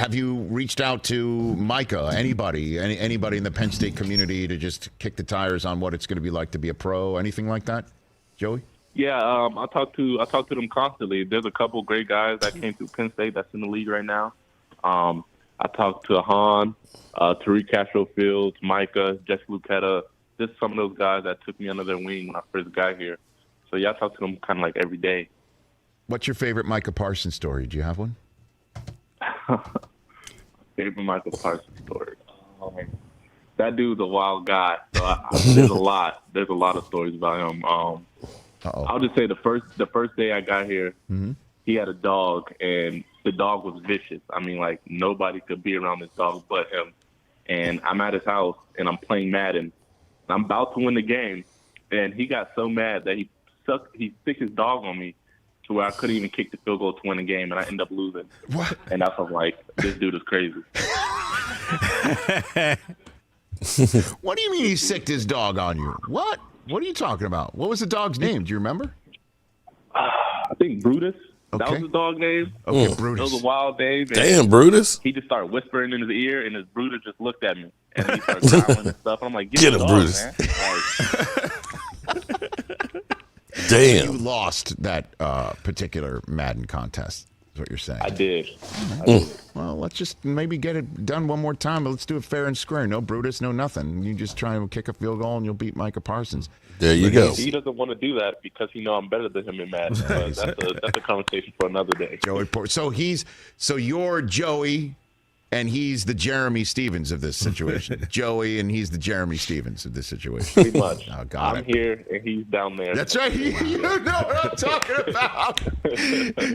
have you reached out to Micah, anybody in the Penn State community to just kick the tires on what it's going to be like to be a pro, anything like that, Joey? Yeah, I talk to them constantly. There's a couple great guys that came through Penn State that's in the league right now. I talked to Han, Tariq Castro Fields, Micah, Jesse Lucetta, just some of those guys that took me under their wing when I first got here. So, yeah, I talk to them kind of like every day. What's your favorite Micah Parsons story? Do you have one? Favorite Michael Parsons story. That dude's a wild guy. So there's a lot of stories about him. I'll just say the first day I got here, he had a dog, and the dog was vicious. I mean, like, nobody could be around this dog but him. And I'm at his house, and I'm playing Madden. I'm about to win the game, and he got so mad that he stick his dog on me to where I couldn't even kick the field goal to win the game, and I end up losing. What? And that's when I'm like, this dude is crazy. What do you mean he sicked his dog on you? What? What are you talking about? What was the dog's name? Do you remember? I think Brutus. Okay. That was his dog name. Okay, Brutus. It was a wild day. Damn, Brutus. He just started whispering in his ear, and his Brutus just looked at me. And he started growling and stuff. And I'm like, get him, dog, Brutus. Man. Damn. So you lost that particular Madden contest, is what you're saying. I did. Well, let's just maybe get it done one more time, but let's do it fair and square. No Brutus, no nothing. You just try and kick a field goal, and you'll beat Micah Parsons. There you go. He doesn't want to do that because he knows I'm better than him in Madden. That's a conversation for another day. Joey, so you're Joey, and he's the Jeremy Stevens of this situation. Joey, and he's the Jeremy Stevens of this situation. Pretty much. Oh, I'm here, and he's down there. That's right. You know what I'm talking about.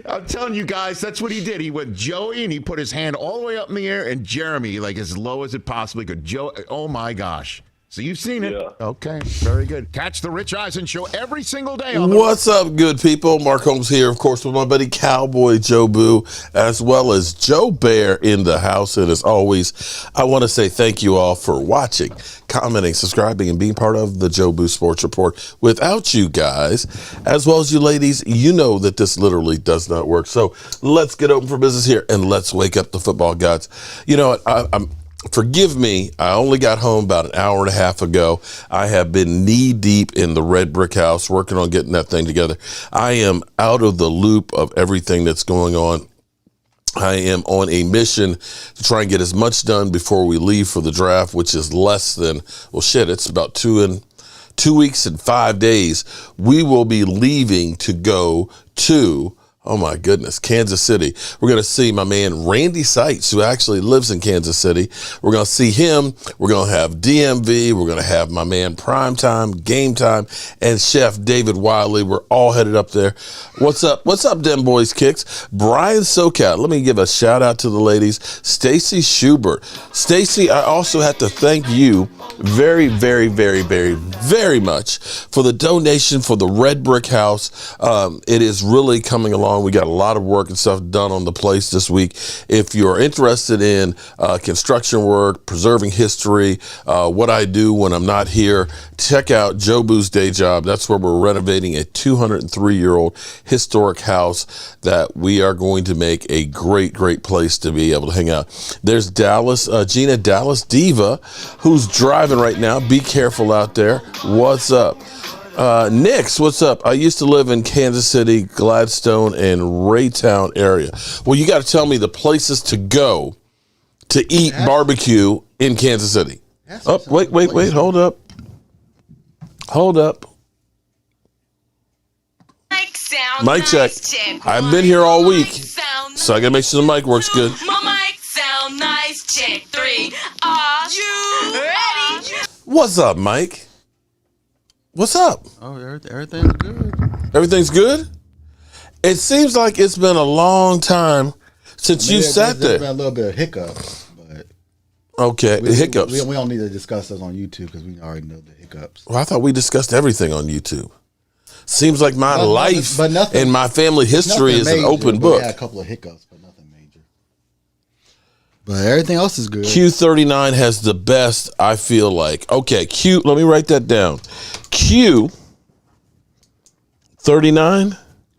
I'm telling you guys, that's what he did. He went Joey, and he put his hand all the way up in the air, and Jeremy, like as low as it possibly could. Joe, oh my gosh. So you've seen it. Yeah. Okay, very good. Catch the Rich Eisen Show every single day. What's up, good people? Mark Holmes here, of course, with my buddy Cowboy Joe Boo, as well as Joe Bear in the house. And as always, I want to say thank you all for watching, commenting, subscribing, and being part of the Joe Boo Sports Report. Without you guys, as well as you ladies, you know that this literally does not work. So let's get open for business here, and let's wake up the football gods. You know what? Forgive me, I only got home about an hour and a half ago. I have been knee deep in the red brick house working on getting that thing together. I am out of the loop of everything that's going on. I am on a mission to try and get as much done before we leave for the draft, which is less than, it's about 2 weeks and 5 days. We will be leaving to go to, oh my goodness, Kansas City. We're going to see my man Randy Seitz, who actually lives in Kansas City. We're going to see him. We're going to have DMV. We're going to have my man Primetime, Game Time, and Chef David Wiley. We're all headed up there. What's up? What's up, Dem Boys Kicks? Brian Socat. Let me give a shout out to the ladies. Stacy Schubert. Stacy, I also have to thank you very, very, very, very, very much for the donation for the Red Brick House. It is really coming along. We got a lot of work and stuff done on the place this week. If you're interested in construction work, preserving history, what I do when I'm not here, check out Joe Boo's Day Job. That's where we're renovating a 203-year-old historic house that we are going to make a great, great place to be able to hang out. There's Dallas, Gina Dallas Diva, who's driving right now. Be careful out there. What's up? Nix, what's up? I used to live in Kansas City, Gladstone, and Raytown area. Well, you got to tell me the places to go to eat barbecue in Kansas City. Oh, wait, hold up. Mic check. I've been here all week, so I got to make sure the mic works good. My mic sound nice. Check 3. Are you ready? What's up, Mike? What's up? Oh, everything's good. Everything's good? It seems like it's been a long time since you sat there. There's been a little bit of hiccups, but okay, hiccups. We don't need to discuss those on YouTube because we already know the hiccups. Well, I thought we discussed everything on YouTube. Seems like my life and my family history is an open book. We had a couple of hiccups, but nothing major. But everything else is good. Q39 has the best, I feel like. Okay, Q, let me write that down. Q39?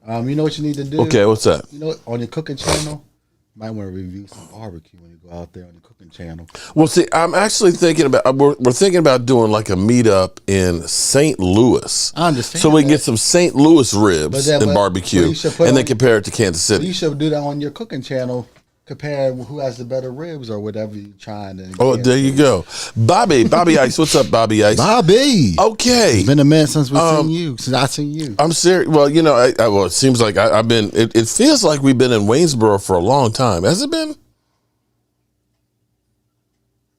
You know what you need to do? Okay, what's that? You know, on your cooking channel, Might want to review some barbecue when you go out there on the cooking channel. Well, see, I'm actually thinking about we're thinking about doing like a meetup in St. Louis. I understand. So we can get some St. Louis ribs and barbecue, and then compare it to Kansas City. You should do that on your cooking channel. Compare who has the better ribs or whatever you're trying to. Oh, there you go, Bobby Ice. What's up, Bobby Ice? Bobby. Okay, it's been a minute since I seen you. I'm serious. Well, you know, well, it seems like I've been. It feels like we've been in Waynesboro for a long time. Has it been?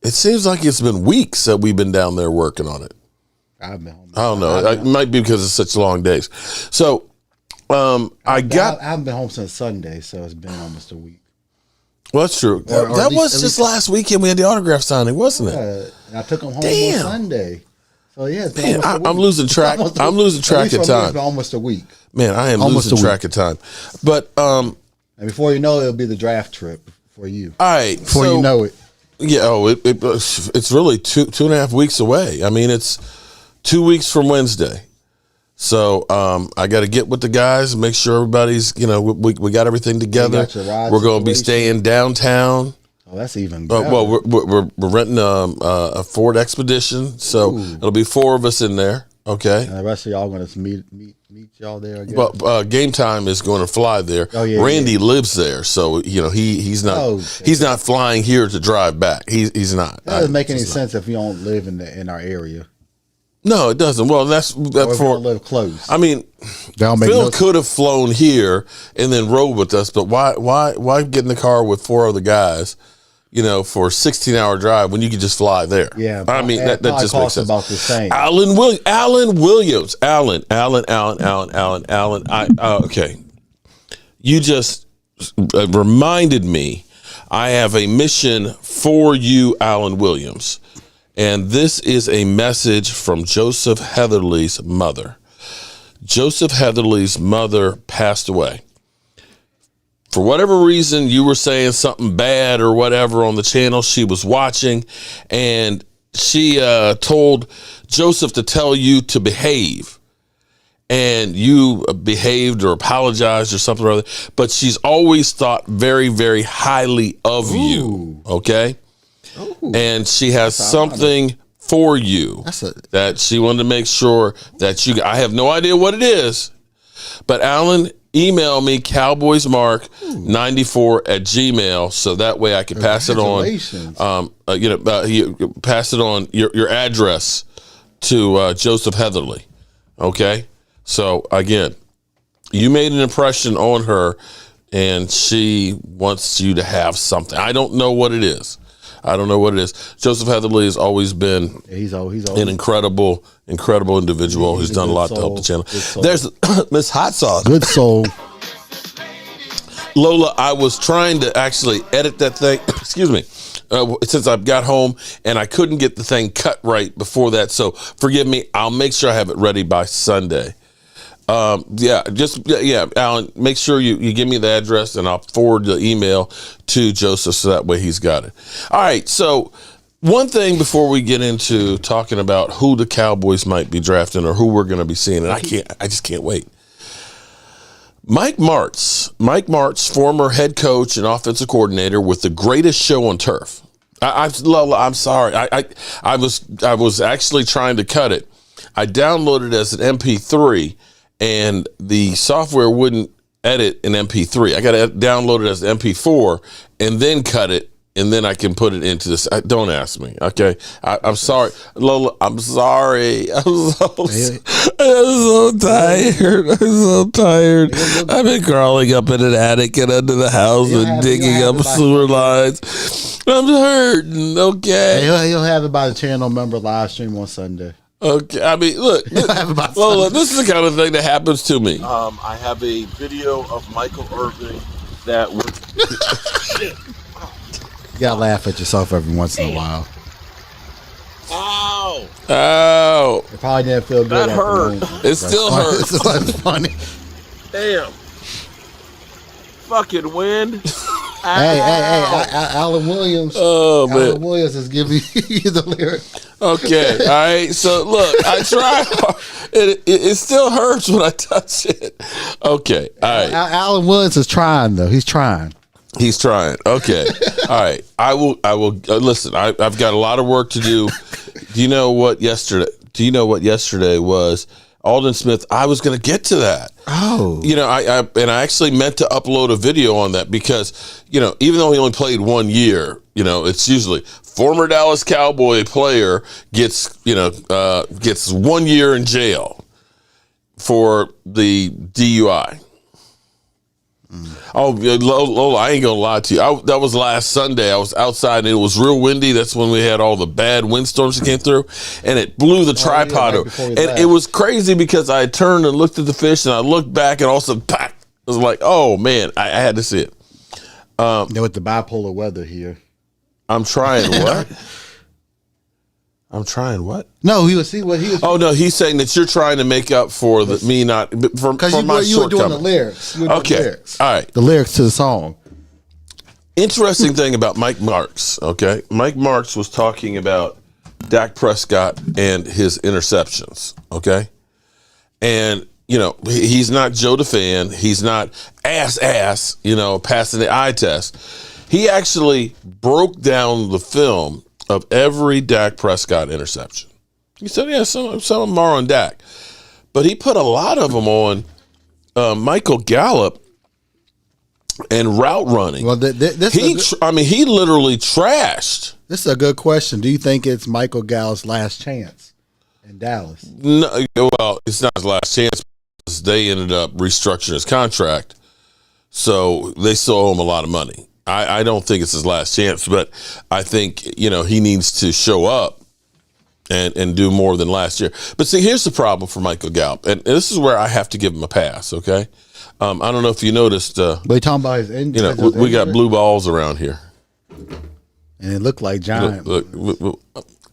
It seems like it's been weeks that we've been down there working on it. I've been home. I don't know. It might be because it's such long days. So, I haven't been home since Sunday, so it's been almost a week. Well, that's true. That was just last weekend. We had the autograph signing, wasn't it? And I took him home on Sunday. So yeah, it's been almost a week. I'm losing track. I'm losing track of time. It's been almost a week. Man, I am losing track of time. But and before you know it, it'll be the draft trip for you. All right, before you know it. Yeah. Oh, it's really 2.5 weeks away. I mean, it's 2 weeks from Wednesday. So I got to get with the guys, make sure everybody's, we got everything together. We're going to be staying downtown. Oh, that's even better. Well, we're renting a Ford Expedition, so it'll be 4 of us in there. Okay. And the rest of y'all going to meet y'all there again. But Game Time is going to fly there. Oh, yeah, Randy lives there, so he's not flying here to drive back. He's not. That doesn't make any sense if you don't live in our area. No, it doesn't. Well, that's for live close. I mean, Phil could have flown here and then rode with us, but why get in the car with 4 other guys, for a 16-hour drive when you could just fly there? Yeah, I mean that just makes sense. About the same. Alan Williams. Okay, you just reminded me. I have a mission for you, Alan Williams. And this is a message from Joseph Heatherly's mother. Joseph Heatherly's mother passed away. For whatever reason, you were saying something bad or whatever on the channel. She was watching, and she told Joseph to tell you to behave. And you behaved or apologized or something or other. But she's always thought very, very highly of you. Okay? Ooh, and she has something for you that she wanted to make sure that I have no idea what it is, but Alan, email me cowboysmark94@gmail so that way I can pass it on. Pass it on your address to Joseph Heatherly. Okay, so again, you made an impression on her, and she wants you to have something. I don't know what it is. Joseph Heatherly has always been an incredible individual who's done a lot to help the channel. There's Miss Hot Sauce. Good soul. Lola, I was trying to actually edit that thing. Excuse me. Since I've got home and I couldn't get the thing cut right before that. So forgive me. I'll make sure I have it ready by Sunday. Alan, make sure you give me the address and I'll forward the email to Joseph so that way he's got it. All right, so one thing before we get into talking about who the Cowboys might be drafting or who we're going to be seeing, and I just can't wait. Mike Martz, former head coach and offensive coordinator with the greatest show on turf. Lola, I'm sorry. I was actually trying to cut it. I downloaded it as an MP3. And the software wouldn't edit an MP3. I got to download it as an MP4 and then cut it, and then I can put it into this. Don't ask me, okay? I'm sorry, Lola. I'm sorry. I'm so tired. I've been crawling up in an attic and under the house and digging up sewer lines. I'm hurting. Okay. He'll have it by the channel member live stream on Sunday. Okay, I mean, look, this is the kind of thing that happens to me. I have a video of Michael Irvin that was... You gotta laugh at yourself every once in a while. Ow! It probably didn't feel good. That hurt. It still hurts. It's funny. Damn. Fucking wind. Hey, Alan Williams. Oh, man. Alan Williams is giving you the lyric. Okay, all right. So, look, I try hard. It still hurts when I touch it. Okay, all right. Alan Williams is trying, though. He's trying. He's trying. Okay. All right. I will listen. I've got a lot of work to do. Do you know what yesterday was? Alden Smith. I was going to get to that. Oh. I actually meant to upload a video on that because, even though he only played 1 year, it's usually former Dallas Cowboy player gets 1 year in jail for the DUI. Oh, Lola, I ain't gonna lie to you. That was last Sunday. I was outside and it was real windy. That's when we had all the bad windstorms that came through, and it blew the tripod over. And it was crazy because I turned and looked at the fish, and I looked back, and all of a sudden, pop, it was like, oh man, I had to see it. With the bipolar weather here, I'm trying what? I'm trying what? No, he was see what he was. Oh no, he's saying that you're trying to make up for me not for my you were doing the shortcoming. lyrics. Okay, all right. The lyrics to the song. Interesting thing about Mike Marks. Okay, Mike Marks was talking about Dak Prescott and his interceptions. Okay, and he's not Joe DeFan. He's not ass. Passing the eye test. He actually broke down the film of every Dak Prescott interception. He said, yeah, some of them are on Dak. But he put a lot of them on Michael Gallup and route running. Well, he literally trashed. This is a good question. Do you think it's Michael Gallup's last chance in Dallas? No, well, it's not his last chance because they ended up restructuring his contract. So they still owe him a lot of money. I don't think it's his last chance, but I think, he needs to show up and do more than last year. But see, here's the problem for Michael Gallup, and this is where I have to give him a pass, okay? I don't know if you noticed. But you're talking about his injury. We got blue balls around here. And it looked like giant.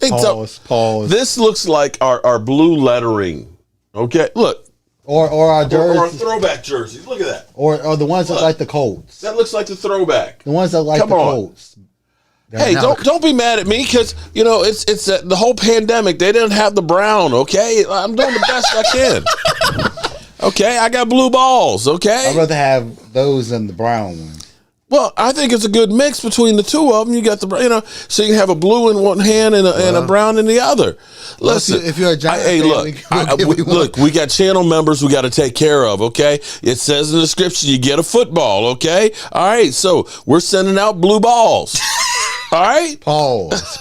Pause. This looks like our blue lettering, okay? Look. Or our jerseys. Or throwback jerseys. Look at that. Or the ones that like the Colts. That looks like the throwback. The ones that like the Colts. Hey, don't be mad at me because it's the whole pandemic. They didn't have the brown. Okay, I'm doing the best I can. Okay, I got blue balls. Okay, I'd rather have those than the brown ones. Well, I think it's a good mix between the two of them. You got so you can have a blue in one hand and a brown in the other. Listen, if you're a Giant look, we got channel members we got to take care of. Okay, it says in the description you get a football. Okay, all right, so we're sending out blue balls. All right, pause.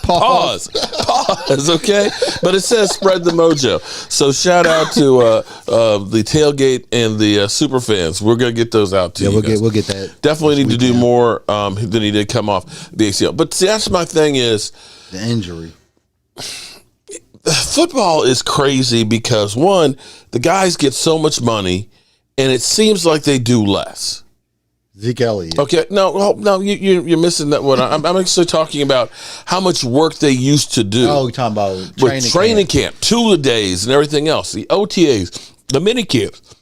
Okay, but it says spread the mojo. So shout out to the tailgate and the super fans. We're gonna get those out to you. We'll get that. Definitely need to do more than he did come off the ACL. But see, that's my thing is the injury. Football is crazy because one, the guys get so much money, and it seems like they do less. Zeke Elliott. Okay, no, you're missing that one. I'm actually talking about how much work they used to do. Oh, you're talking about training camp, 2 days, and everything else, the OTAs, the mini camps,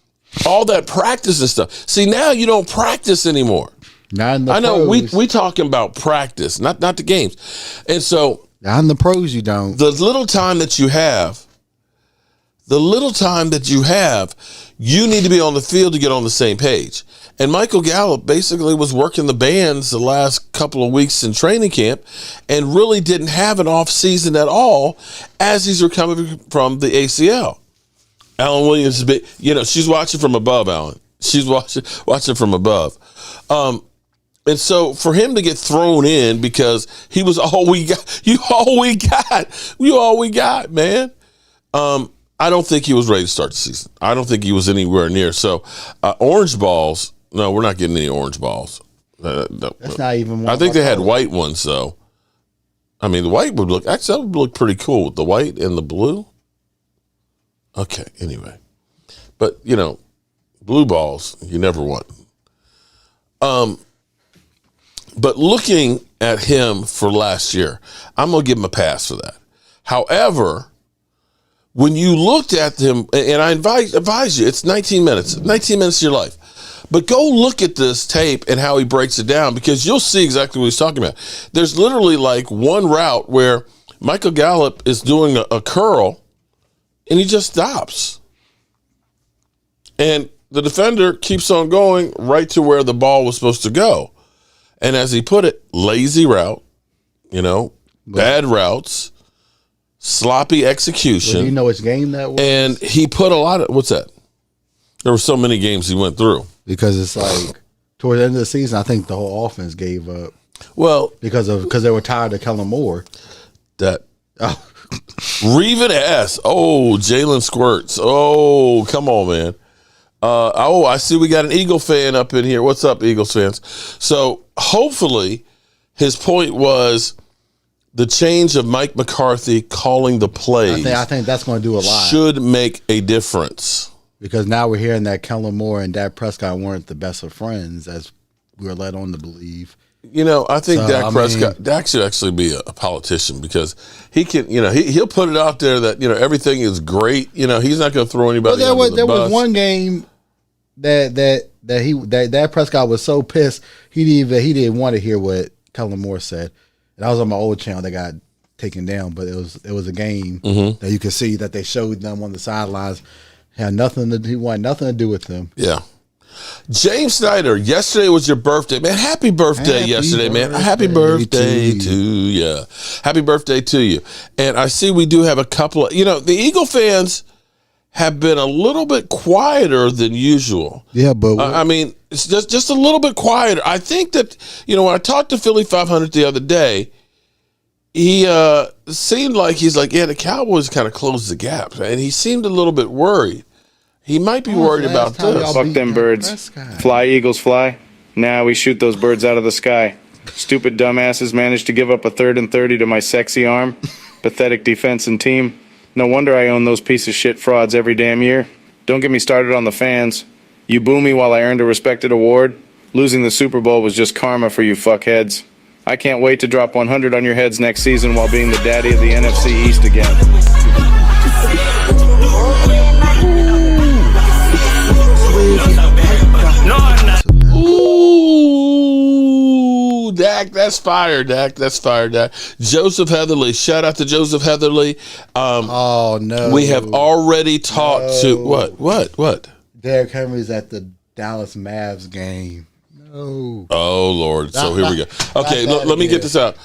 all that practice and stuff. See, now you don't practice anymore. Not in the I know pros. we talking about practice, not the games, and so not in the pros. You don't. The little time that you have, you need to be on the field to get on the same page. And Michael Gallup basically was working the bands the last couple of weeks in training camp and really didn't have an off season at all as he's recovering from the ACL. Alan Williams, she's watching from above, Alan. She's watching from above. And so for him to get thrown in because he was all we got, man. I don't think he was ready to start the season. I don't think he was anywhere near. So orange balls, no, we're not getting any orange balls. That's not even one. I think they had white ones, though. I mean, the white would look pretty cool with the white and the blue. Okay, anyway. But, blue balls, you never want. But looking at him for last year, I'm going to give him a pass for that. However, when you looked at him, and I advise you, it's 19 minutes of your life. But go look at this tape and how he breaks it down because you'll see exactly what he's talking about. There's literally like one route where Michael Gallup is doing a curl and he just stops. And the defender keeps on going right to where the ball was supposed to go. And as he put it, lazy route, bad routes, sloppy execution. Well, do you know which game that was? And he put a lot of, what's that? There were so many games he went through. Because it's like, toward the end of the season, I think the whole offense gave up. Well, because they were tired of Kellen Moore. Reven S. Oh, Jalen Squirts. Oh, come on, man. I see we got an Eagle fan up in here. What's up, Eagles fans? So hopefully his point was the change of Mike McCarthy calling the plays. I think that's going to do a lot. Should make a difference. Because now we're hearing that Kellen Moore and Dak Prescott weren't the best of friends, as we were led on to believe. I think Dak should actually be a politician, because he can, he'll put it out there that, everything is great. He's not going to throw anybody under the bus. There was one game that Prescott was so pissed he didn't want to hear what Kellen Moore said. And I was on my old channel that got taken down, but it was a game that you could see that they showed them on the sidelines. He wanted nothing to do with them. Yeah. James Snyder, yesterday was your birthday. Man, happy birthday yesterday, man. Happy birthday to you. Happy birthday to you. And I see we do have a couple of, the Eagle fans have been a little bit quieter than usual. Yeah, but it's just a little bit quieter. I think that, when I talked to Philly 500 the other day, he seemed like he's like, the Cowboys kind of closed the gap. And he seemed a little bit worried. He might be worried about this. Fuck them birds. Fly, Eagles, fly. Now we shoot those birds out of the sky. Stupid dumbasses managed to give up a 3rd and 30 to my sexy arm. Pathetic defense and team. No wonder I own those piece of shit frauds every damn year. Don't get me started on the fans. You boo me while I earned a respected award. Losing the Super Bowl was just karma for you fuckheads. I can't wait to drop 100 on your heads next season while being the daddy of the NFC East again. Ooh, Dak, that's fire, Dak. That's fire, Dak. Joseph Heatherly. Shout out to Joseph Heatherly. Oh, no. We have already talked to, what? Derrick Henry's at the Dallas Mavs game. No. Oh, Lord. So here we go. Okay, let me get this out.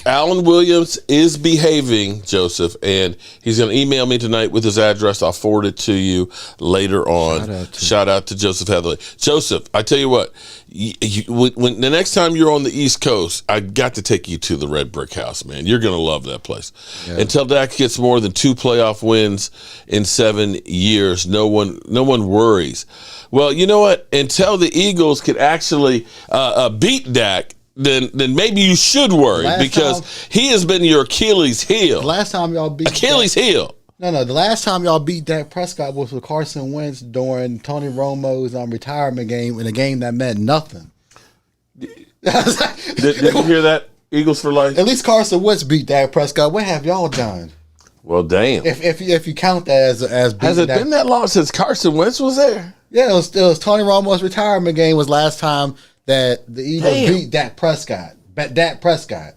Alan Williams is behaving, Joseph, and he's going to email me tonight with his address. I'll forward it to you later on. Shout out to Joseph Heatherly. Joseph, I tell you what, when the next time you're on the East Coast, I got to take you to the Red Brick House, man. You're going to love that place. Yeah. Until Dak gets more than 2 playoff wins in 7 years, no one worries. Well, you know what? Until the Eagles could actually beat Dak, then maybe you should worry, because he has been your Achilles heel. The last time y'all beat Achilles heel. No. The last time y'all beat Dak Prescott was with Carson Wentz during Tony Romo's retirement game, in a game that meant nothing. Did you hear that? Eagles for life. At least Carson Wentz beat Dak Prescott. What have y'all done? Well, damn. If you count that as beating has it been that long since Carson Wentz was there? Yeah, it was Tony Romo's retirement game was last time that the Eagles beat Dak Prescott. Dak Prescott.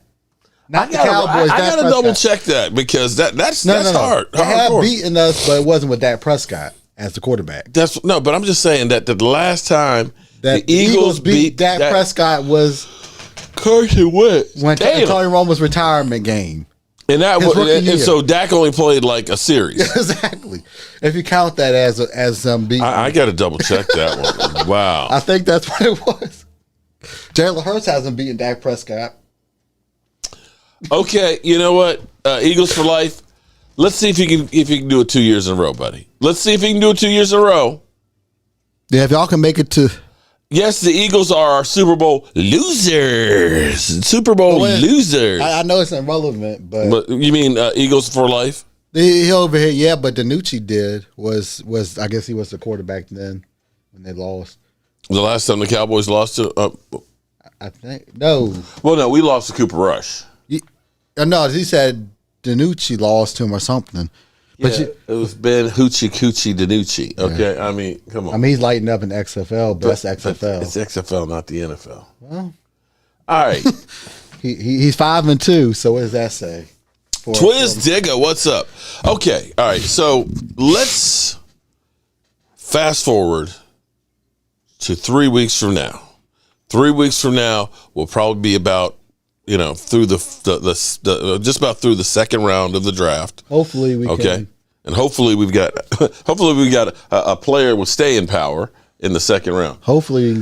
Not the Cowboys. I gotta double check that, because that's hard. They have beaten us, but it wasn't with Dak Prescott as the quarterback. But I'm just saying that the last time that the Eagles beat Dak Prescott was Carson Wentz. When Tony Romo's retirement game. And so Dak only played like a series. Exactly. If you count that as beating. I got to double check that one. Wow. I think that's what it was. Jalen Hurts hasn't beaten Dak Prescott. Okay, you know what? Eagles for life. Let's see if you can do it 2 years in a row, buddy. Let's see if you can do it 2 years in a row. Yeah, if y'all can make it to. Yes, the Eagles are our Super Bowl losers. Super Bowl losers. I know it's irrelevant, but you mean Eagles for life? He over here, yeah. But DiNucci was I guess he was the quarterback then when they lost. The last time the Cowboys lost to, I think no. Well, no, we lost to Cooper Rush. No, he said DiNucci lost to him or something. But it was Ben Hoochie Coochie DiNucci. Okay, yeah. I mean, come on. He's lighting up in XFL, but that's XFL. It's XFL, not the NFL. Well, all right. He's 5-2. So what does that say? Twiz Digga, what's up? Okay, all right. So let's fast forward to 3 weeks from now. 3 weeks from now will probably be about, through the just about through the second round of the draft. Hopefully we can. And hopefully we've got a player with staying power in the second round. Hopefully we can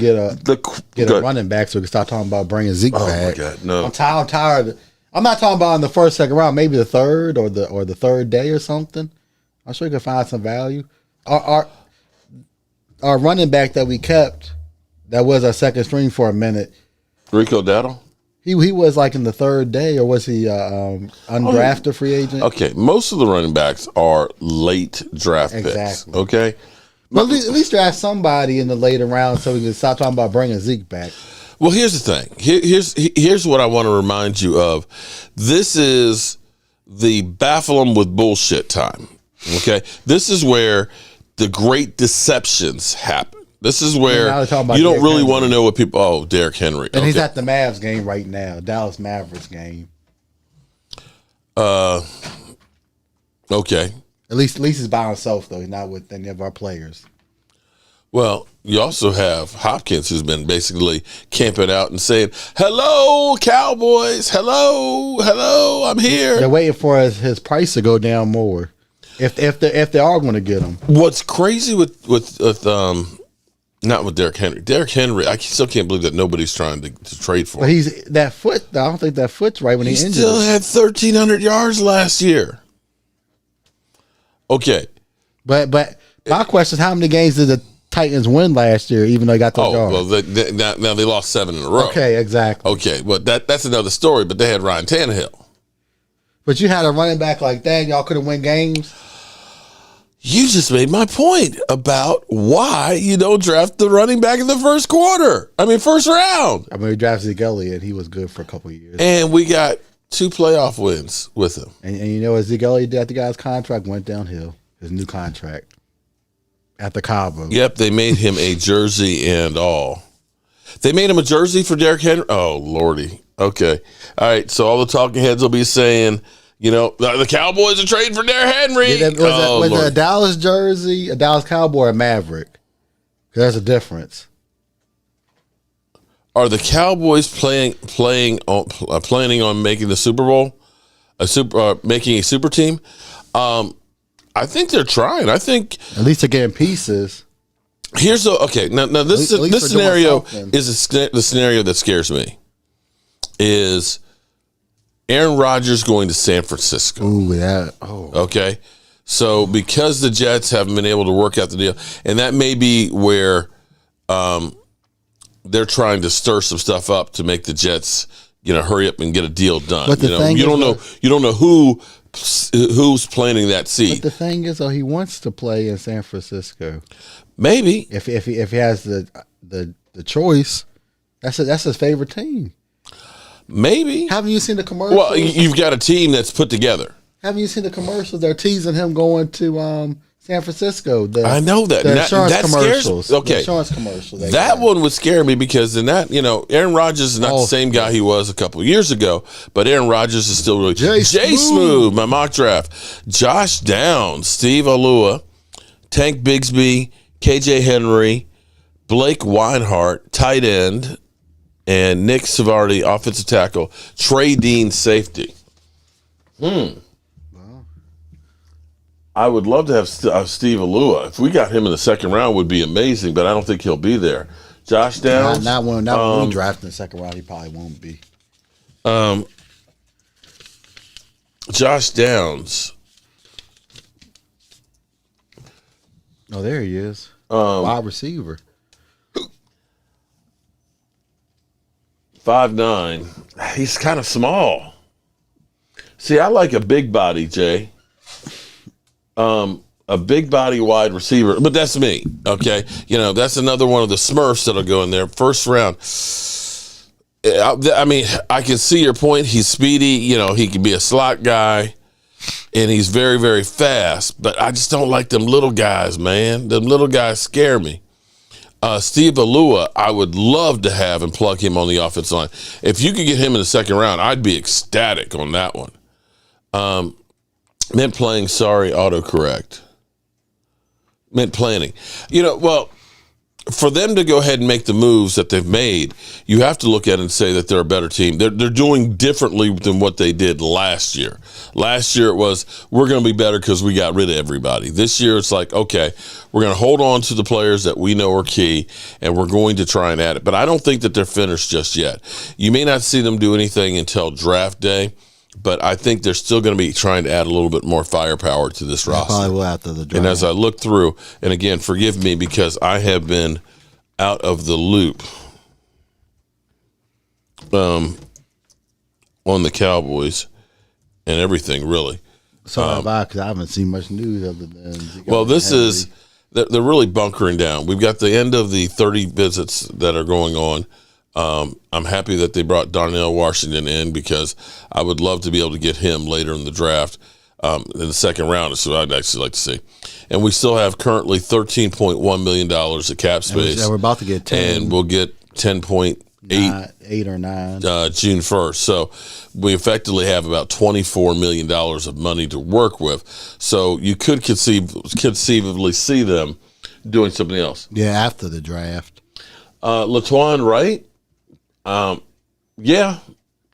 get a running back so we can start talking about bringing Zeke back. Oh my God, no! I'm tired. I'm not talking about in the first, second round. Maybe the third or the third day or something. I'm sure you can find some value. Our running back that we kept, that was our second string for a minute. Rico Dowdle? He was like in the third day, or was he undrafted free agent? Okay, most of the running backs are late draft picks. Okay, but at least draft somebody in the later round so we can stop talking about bringing Zeke back. Well, here's the thing. Here's what I want to remind you of. This is the baffle 'em with bullshit time. Okay, this is where the great deceptions happen. This is where you don't really want to know what people. Oh, Derrick Henry, and he's at the Mavs game right now, Dallas Mavericks game. Okay. At least he's by himself though. He's not with any of our players. Well, you also have Hopkins, who's been basically camping out and saying, "Hello, Cowboys. Hello, I'm here." They're waiting for his price to go down more, if they are going to get him. What's crazy with not with Derrick Henry. Derrick Henry, I still can't believe that nobody's trying to trade for him. But he's that foot. I don't think that foot's right when he injured. Still had 1,300 yards last year. Okay, but my question is, how many games did the Titans win last year, even though they got those yards? Well, now they lost 7 in a row. Okay, exactly. Okay, but that's another story. But they had Ryan Tannehill. But you had a running back like that, and y'all couldn't win games. You just made my point about why you don't draft the running back in the first round. I mean, we drafted Zeke Elliott, and he was good for a couple of years. And we got 2 playoff wins with him. And you know what Zeke Elliott did? The guy's contract went downhill. His new contract at the Cowboys. Yep, they made him a jersey and all. They made him a jersey for Derrick Henry? Oh, Lordy. Okay. All right, so all the talking heads will be saying, the Cowboys are trading for Derrick Henry. Yeah, was it a Dallas jersey, a Dallas Cowboy, or a Maverick? Because there's a difference. Are the Cowboys planning on making the Super Bowl, making a super team? I think they're trying. I think at least they're getting pieces. Here's now this scenario is the scenario that scares me. Is Aaron Rodgers going to San Francisco? Ooh, that. Oh. Okay. So because the Jets haven't been able to work out the deal, and that may be where they're trying to stir some stuff up to make the Jets, hurry up and get a deal done. But you don't know who's planting that seed. But the thing is, though, he wants to play in San Francisco. Maybe if he has the choice, that's his favorite team. Maybe. Haven't you seen the commercials? Well, you've got a team that's put together. Haven't you seen the commercials? They're teasing him going to San Francisco. I know that. The insurance commercials. Okay. The insurance commercial. That one would scare me because in that, Aaron Rodgers is not the same guy he was a couple of years ago, but Aaron Rodgers is still really Jay Smooth, my mock draft. Josh Downs, Steve Alua, Tank Bigsby, KJ Henry, Blake Weinhardt, tight end, and Nick Savardi, offensive tackle, Trey Dean, safety. I would love to have Steve Alua. If we got him in the second round, would be amazing, but I don't think he'll be there. Josh Downs. Not when we draft in the second round, he probably won't be. Josh Downs. Oh, there he is. Wide receiver. 5'9". He's kind of small. See, I like a big body, Jay. A big body wide receiver, but that's me. Okay, that's another one of the Smurfs that'll go in there first round. I mean, I can see your point. He's speedy. He can be a slot guy, and he's very, very fast. But I just don't like them little guys, man. Them little guys scare me. Steve Alua, I would love to have and plug him on the offensive line. If you could get him in the second round, I'd be ecstatic on that one. Meant playing, sorry, autocorrect. Meant planning. for them to go ahead and make the moves that they've made, you have to look at it and say that they're a better team. They're doing differently than what they did last year. Last year it was, we're going to be better because we got rid of everybody. This year it's like, okay, we're going to hold on to the players that we know are key, and we're going to try and add it. But I don't think that they're finished just yet. You may not see them do anything until draft day, but I think they're still going to be trying to add a little bit more firepower to this roster. Probably will after the draft. And as I look through, and again, forgive me because I have been out of the loop on the Cowboys and everything, really. So have I, because I haven't seen much news other than. Well, this is, they're really bunkering down. We've got the end of the 30 visits that are going on. I'm happy that they brought Darnell Washington in because I would love to be able to get him later in the draft in the second round. Is what I'd actually like to see. And we still have currently $13.1 million of cap space. And we're about to get 10. And we'll get 10.8. 8 or 9. June 1st. So we effectively have about $24 million of money to work with. So you could conceivably see them doing something else. Yeah, after the draft. Latuan Wright? Yeah.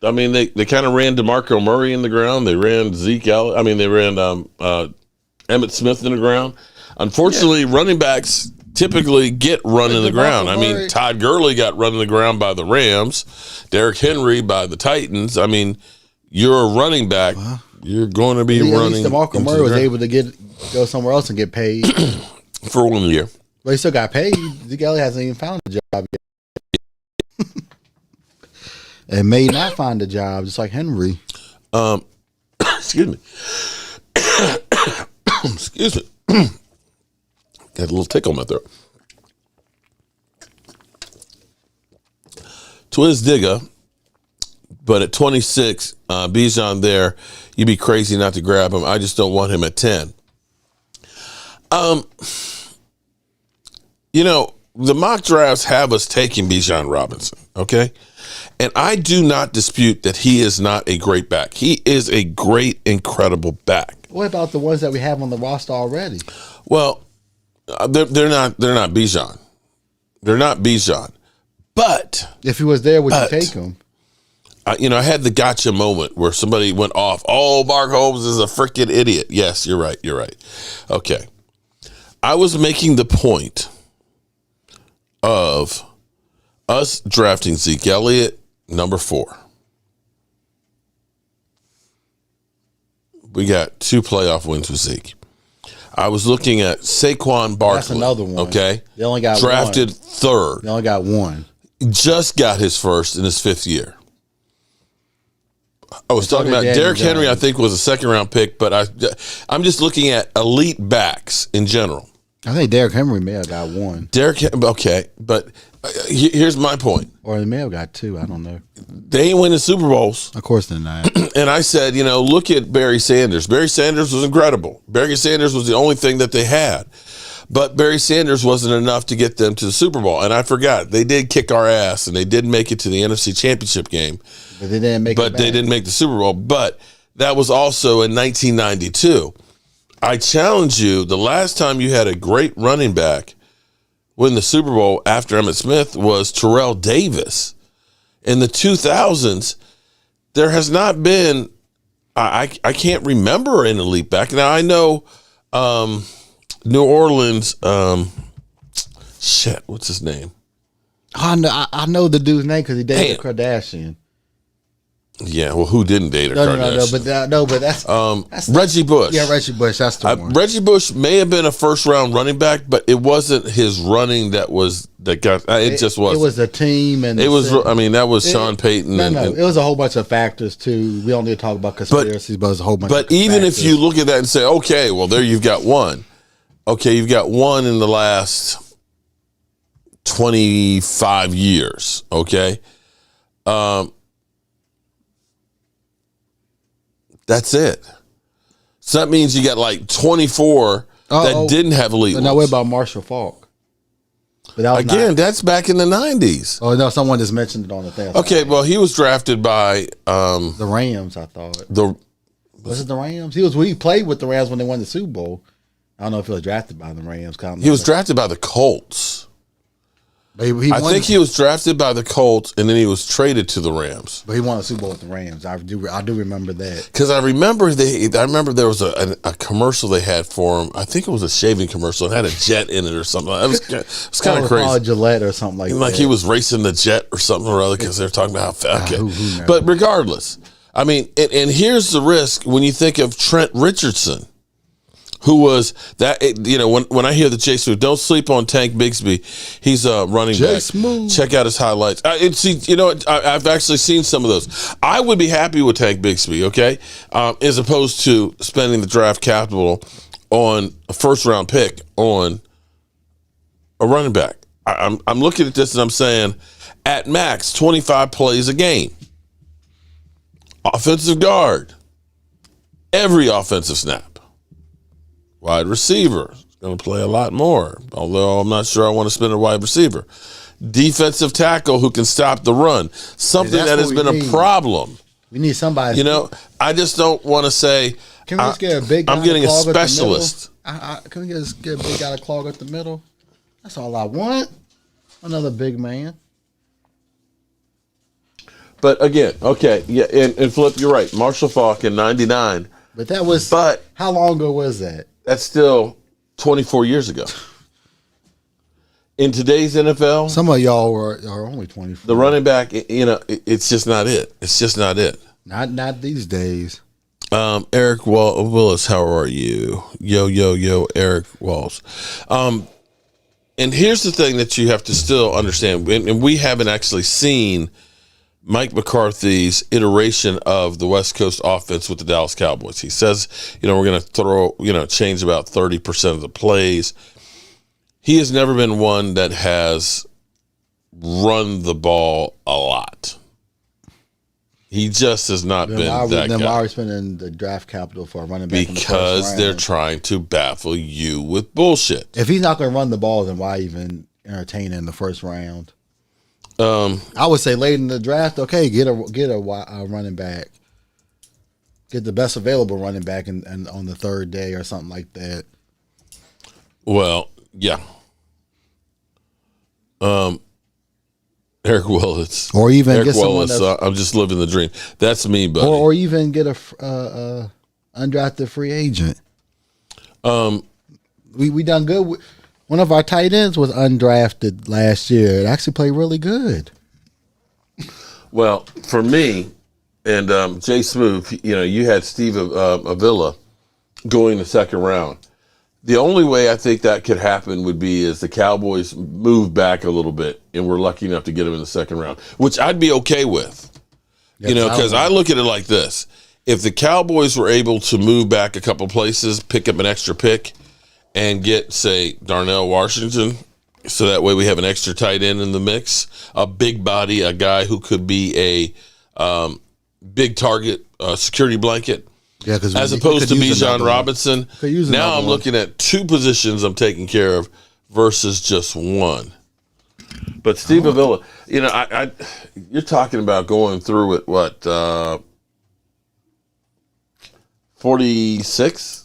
I mean, they kind of ran DeMarco Murray in the ground. They ran Zeke Elliott. I mean, they ran Emmitt Smith in the ground. Unfortunately, running backs typically get run in the ground. I mean, Todd Gurley got run in the ground by the Rams. Derrick Henry by the Titans. I mean, you're a running back. You're going to be running. DeMarco Murray was able to go somewhere else and get paid. For 1 year. But he still got paid. Zeke Elliott hasn't even found a job yet. And may not find a job, just like Henry. Excuse me. Excuse me. Got a little tickle in my throat. Twiz Digga, but at 26, Bijan there, you'd be crazy not to grab him. I just don't want him at 10. You know, the mock drafts have us taking Bijan Robinson, okay? And I do not dispute that he is not a great back. He is a great, incredible back. What about the ones that we have on the roster already? Well, they're not Bijan. They're not Bijan. But if he was there, would you take him? I had the gotcha moment where somebody went off. Oh, Mark Holmes is a freaking idiot. Yes, you're right. You're right. Okay. I was making the point of us drafting Zeke Elliott, number 4. We got 2 playoff wins with Zeke. I was looking at Saquon Barkley. That's another one. Okay. They only got drafted 3rd. They only got 1. Just got his first in his 5th year. I was talking about Derrick Henry, I think, was a 2nd round pick, but I'm just looking at elite backs in general. I think Derrick Henry may have got 1. Okay, but here's my point. Or they may have got 2. I don't know. They ain't winning Super Bowls. Of course they're not. And I said, look at Barry Sanders. Barry Sanders was incredible. Barry Sanders was the only thing that they had. But Barry Sanders wasn't enough to get them to the Super Bowl. And I forgot. They did kick our ass, and they did make it to the NFC Championship game. But they didn't make They didn't make the Super Bowl. But that was also in 1992. I challenge you, the last time you had a great running back win the Super Bowl after Emmitt Smith was Terrell Davis. In the 2000s, there has not been, I can't remember an elite back. Now, I know New Orleans, what's his name? I know the dude's name because he dated a Kardashian. Yeah, well, who didn't date a Kardashian? But that's Reggie Bush. Yeah, Reggie Bush. That's the one. Reggie Bush may have been a 1st round running back, but it wasn't his running that got. It just was. It was a team, and it was. I mean, that was Sean Payton. It was a whole bunch of factors too. We don't need to talk about conspiracies, but it was a whole bunch. But even if you look at that and say, okay, well, there you've got 1. Okay, you've got 1 in the last 25 years. Okay. That's it. So that means you got like 24 that didn't have elite ones. Now, what about Marshall Faulk? That's back in the 90s. Oh, no, someone just mentioned it on the thing. Okay, well, he was drafted by... the Rams, I thought. Was it the Rams? He played with the Rams when they won the Super Bowl. I don't know if he was drafted by the Rams. He was drafted by the Colts. I think he was drafted by the Colts, and then he was traded to the Rams. But he won a Super Bowl with the Rams. I do remember that. Because I remember there was a commercial they had for him. I think it was a shaving commercial. It had a jet in it or something. It was kind of crazy. Gillette or something like that. Like he was racing the jet or something or other because they're talking about how fast. Okay. But regardless, I mean, and here's the risk when you think of Trent Richardson, who was that, when I hear the Jay Smooth, don't sleep on Tank Bigsby. He's a running back. Smooth. Check out his highlights. I've actually seen some of those. I would be happy with Tank Bigsby, okay, as opposed to spending the draft capital on a first-round pick on a running back. I'm looking at this and I'm saying, at max, 25 plays a game. Offensive guard. Every offensive snap. Wide receiver is going to play a lot more, although I'm not sure I want to spend a wide receiver. Defensive tackle who can stop the run, something that has been a problem. We need somebody. I just don't want to say. Can we just get a big guy? I'm getting a specialist. Can we just get a big guy to clog up the middle? That's all I want. Another big man. But again, okay, yeah, and Flip, you're right. Marshall Faulk in '99. But that was. But how long ago was that? That's still 24 years ago. In today's NFL, some of y'all are only 24. The running back, it's just not it. It's just not it. Not these days. Eric Willis, how are you? Yo, Eric Walls. And here's the thing that you have to still understand, and we haven't actually seen Mike McCarthy's iteration of the West Coast offense with the Dallas Cowboys. He says, we're going to change about 30% of the plays. He has never been one that has run the ball a lot. He just has not been that guy. Then why are we spending the draft capital for a running back? Because they're trying to baffle you with bullshit. If he's not going to run the ball, then why even entertain it in the first round? I would say late in the draft, okay, get a running back, get the best available running back, and on the third day or something like that. Well, yeah. Eric Willis, or even Eric get Willis. I'm just living the dream. That's me, buddy. Or even get a undrafted free agent. We done good. One of our tight ends was undrafted last year. It actually played really good. Well, for me, and Jay Smooth, you had Steve Avila going the second round. The only way I think that could happen would be is the Cowboys move back a little bit, and we're lucky enough to get him in the second round, which I'd be okay with. Because I look at it like this. If the Cowboys were able to move back a couple places, pick up an extra pick, and get, say, Darnell Washington, so that way we have an extra tight end in the mix, a big body, a guy who could be a big target, security blanket, as opposed to B.A.M. Robinson. Now I'm looking at two positions I'm taking care of versus just one. But Steve Avila, you're talking about going through it, what, 46?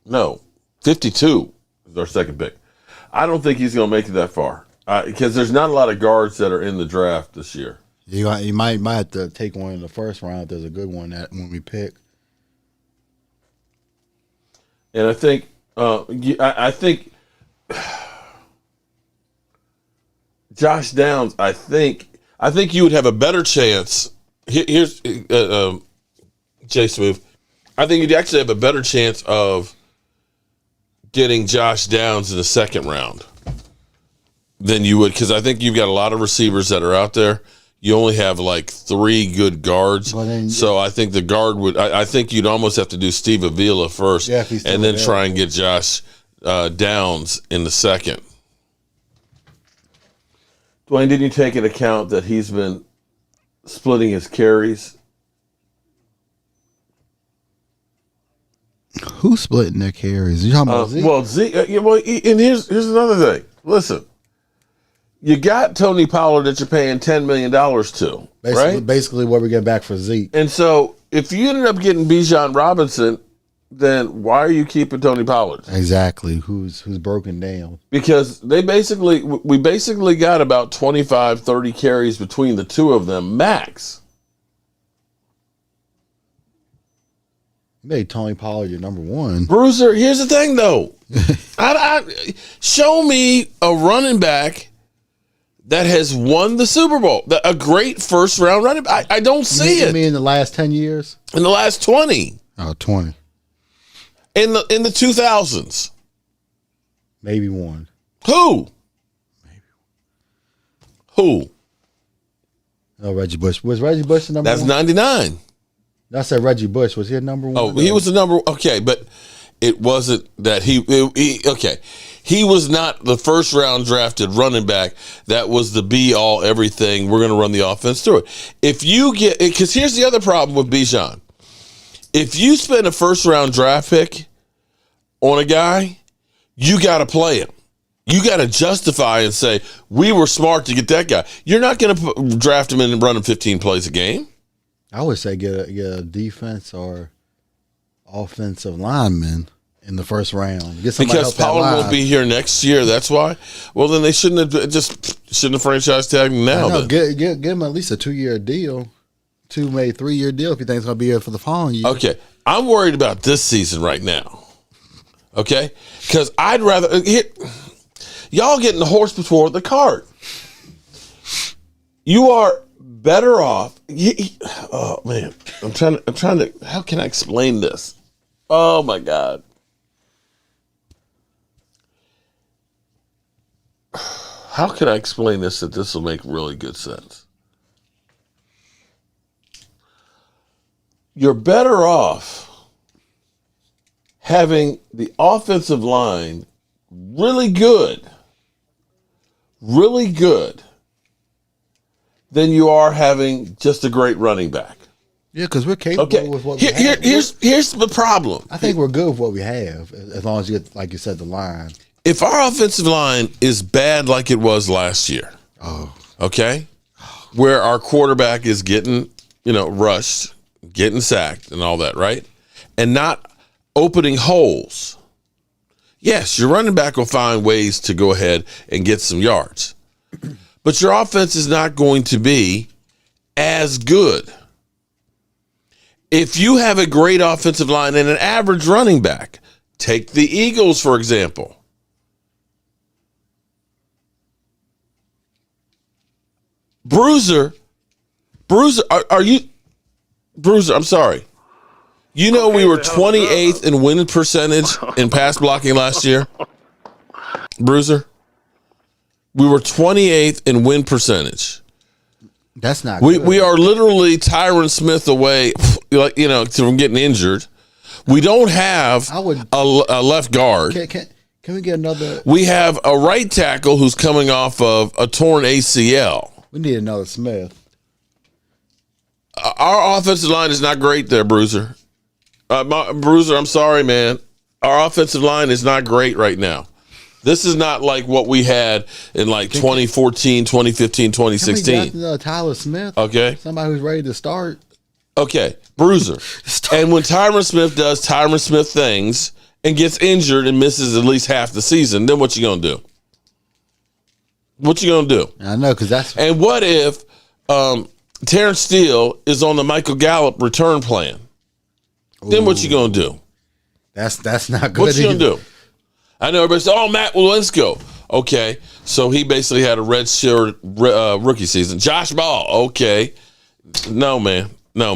No, 52 is our second pick. I don't think he's going to make it that far because there's not a lot of guards that are in the draft this year. You might have to take one in the first round if there's a good one when we pick. And I think I think Josh Downs. I think you would have a better chance. Here's Jay Smooth. I think you'd actually have a better chance of getting Josh Downs in the second round than you would, because I think you've got a lot of receivers that are out there. You only have like 3 good guards, so I think the guard would. I think you'd almost have to do Steve Avila first, and then try and get Josh Downs in the second. Dwayne, didn't you take into account that he's been splitting his carries? Who's splitting their carries? You talking about Zeke? Well, Zeke. And here's another thing. Listen, you got Tony Pollard that you're paying $10 million to, right? Basically, what we get back for Zeke. And so, if you ended up getting Bijan Robinson, then why are you keeping Tony Pollard? Exactly. Who's broken down? Because we basically got about 25, 30 carries between the two of them max. Made Tony Pollard your number one. Bruiser, here's the thing though. Show me a running back that has won the Super Bowl. A great first round running back. I don't see it. You mean in the last 10 years? In the last 20. Oh, 20. In the 2000s. Maybe one. Who? Who? Oh, Reggie Bush. Was Reggie Bush the number That's one? 99. I said Reggie Bush. Was he a number one? Oh, he was the number. Okay, but it wasn't that he okay. He was not the first round drafted running back. That was the be all everything. We're going to run the offense through it. If you get, because here's the other problem with Bijan. If you spend a first round draft pick on a guy, you got to play him. You got to justify and say, we were smart to get that guy. You're not going to draft him and run him 15 plays a game. I would say get a defense or offensive lineman in the first round. Get somebody because Pollard won't be here next year. That's why. Well, then they shouldn't have franchise tagged him now. No, give him at least a 2-year deal, maybe 3-year deal if you think it's going to be here for the following year. Okay, I'm worried about this season right now. Okay, because I'd rather y'all getting the horse before the cart. You are better off. Oh man, I'm trying to. How can I explain this? Oh my God. How can I explain this that this will make really good sense? You're better off having the offensive line really good, than you are having just a great running back. Yeah, because we're capable with what we have. Here's the problem. I think we're good with what we have, as long as you get, like you said, the line. If our offensive line is bad like it was last year, okay, where our quarterback is getting, rushed, getting sacked and all that, right? And not opening holes. Yes, your running back will find ways to go ahead and get some yards. But your offense is not going to be as good. If you have a great offensive line and an average running back, take the Eagles, for example. Bruiser, are you, Bruiser, I'm sorry. You know, we were 28th in winning percentage in pass blocking last year. Bruiser, we were 28th in win percentage. That's not good. good. We are literally Tyron Smith away, from getting injured. We don't have a left guard. Can we get another? We have a right tackle who's coming off of a torn ACL. We need another Smith. Our offensive line is not great there, Bruiser. Bruiser, I'm sorry, man. Our offensive line is not great right now. This is not like what we had in 2014, 2015, 2016. Can we get another Tyler Smith? Okay. Somebody who's ready to start. Okay, Bruiser. And when Tyron Smith does Tyron Smith things and gets injured and misses at least half the season, then what you going to do? What you going to do? I know, because that's... And what if Terrence Steele is on the Michael Gallup return plan? Then what you going to do? That's not good. What you going to do? I know everybody says, Matt Walensco. Okay, so he basically had a red shirt rookie season. Josh Ball. Okay. No, man. No.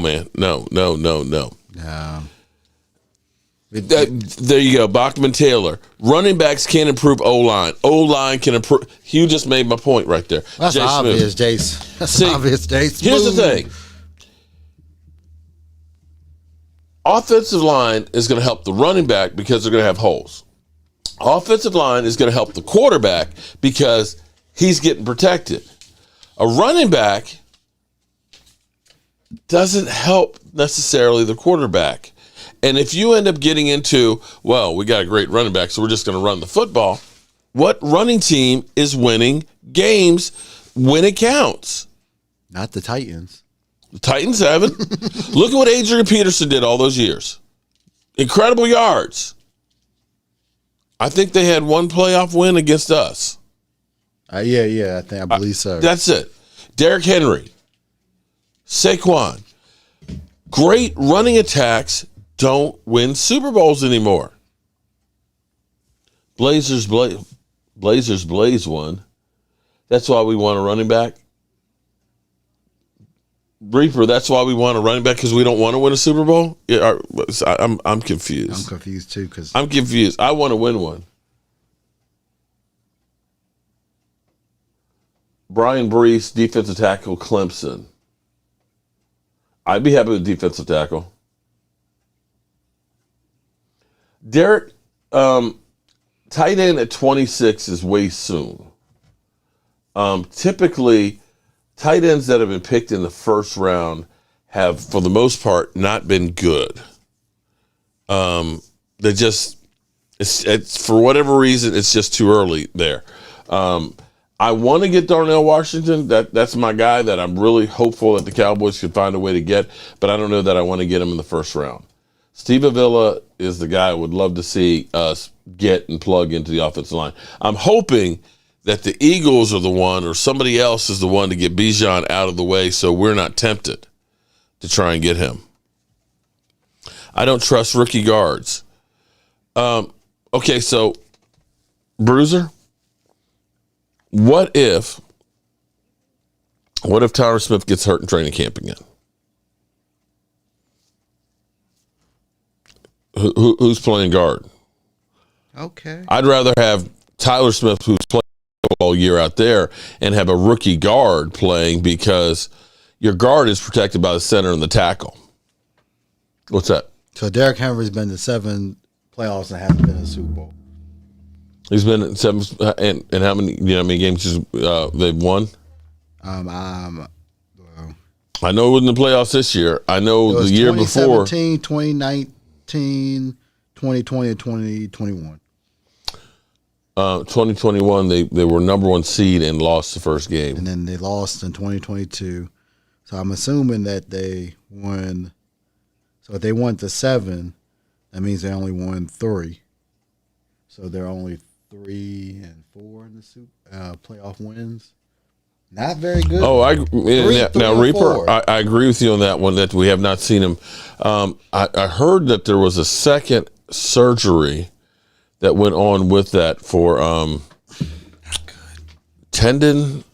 There you go. Bachman Taylor. Running backs can't improve O-line. O-line can improve. You just made my point right there. That's Jay obvious, Smith. Jace. That's obvious, Jace. Here's the thing. Offensive line is going to help the running back because they're going to have holes. Offensive line is going to help the quarterback because he's getting protected. A running back doesn't help necessarily the quarterback. And if you end up getting into, we got a great running back, so we're just going to run the football. What running team is winning games when it counts? Not the Titans. The Titans haven't. Look at what Adrian Peterson did all those years. Incredible yards. I think they had one playoff win against us. I believe so. That's it. Derrick Henry, Saquon. Great running attacks don't win Super Bowls anymore. Blazers blaze one. That's why we want a running back. Reaper, that's why we want a running back because we don't want to win a Super Bowl? Yeah, I'm confused. I'm confused too because I'm confused. I want to win one. Brian Brees, defensive tackle, Clemson. I'd be happy with defensive tackle. Derek, tight end at 26 is way soon. Typically, tight ends that have been picked in the first round have, for the most part, not been good. They just, it's for whatever reason, it's just too early there. I want to get Darnell Washington. That's my guy that I'm really hopeful that the Cowboys could find a way to get, but I don't know that I want to get him in the first round. Steve Avila is the guy I would love to see us get and plug into the offensive line. I'm hoping that the Eagles are the one or somebody else is the one to get Bijan out of the way so we're not tempted to try and get him. I don't trust rookie guards. Okay, so Bruiser, what if Tyler Smith gets hurt in training camp again? Who's playing guard? okay. I'd rather have Tyler Smith, who's playing all year out there, and have a rookie guard playing because your guard is protected by the center and the tackle. What's that? So Derrick Henry's been to 7 playoffs and hasn't been in a Super Bowl. He's been in 7, and how many? You know, how many games they've won? Well, I know it wasn't the playoffs this year. I know the year before. 2017, 2019, 2020, and 2021. 2021, they were number 1 seed and lost the first game. And then they lost in 2022. So I'm assuming that they won. So if they won to 7, that means they only won 3. So they're only 3 and 4 in the playoff wins. Not very good. Oh, now Reaper, 4. I agree with you on that one that we have not seen him. I heard that there was a second surgery that went on with that for tendon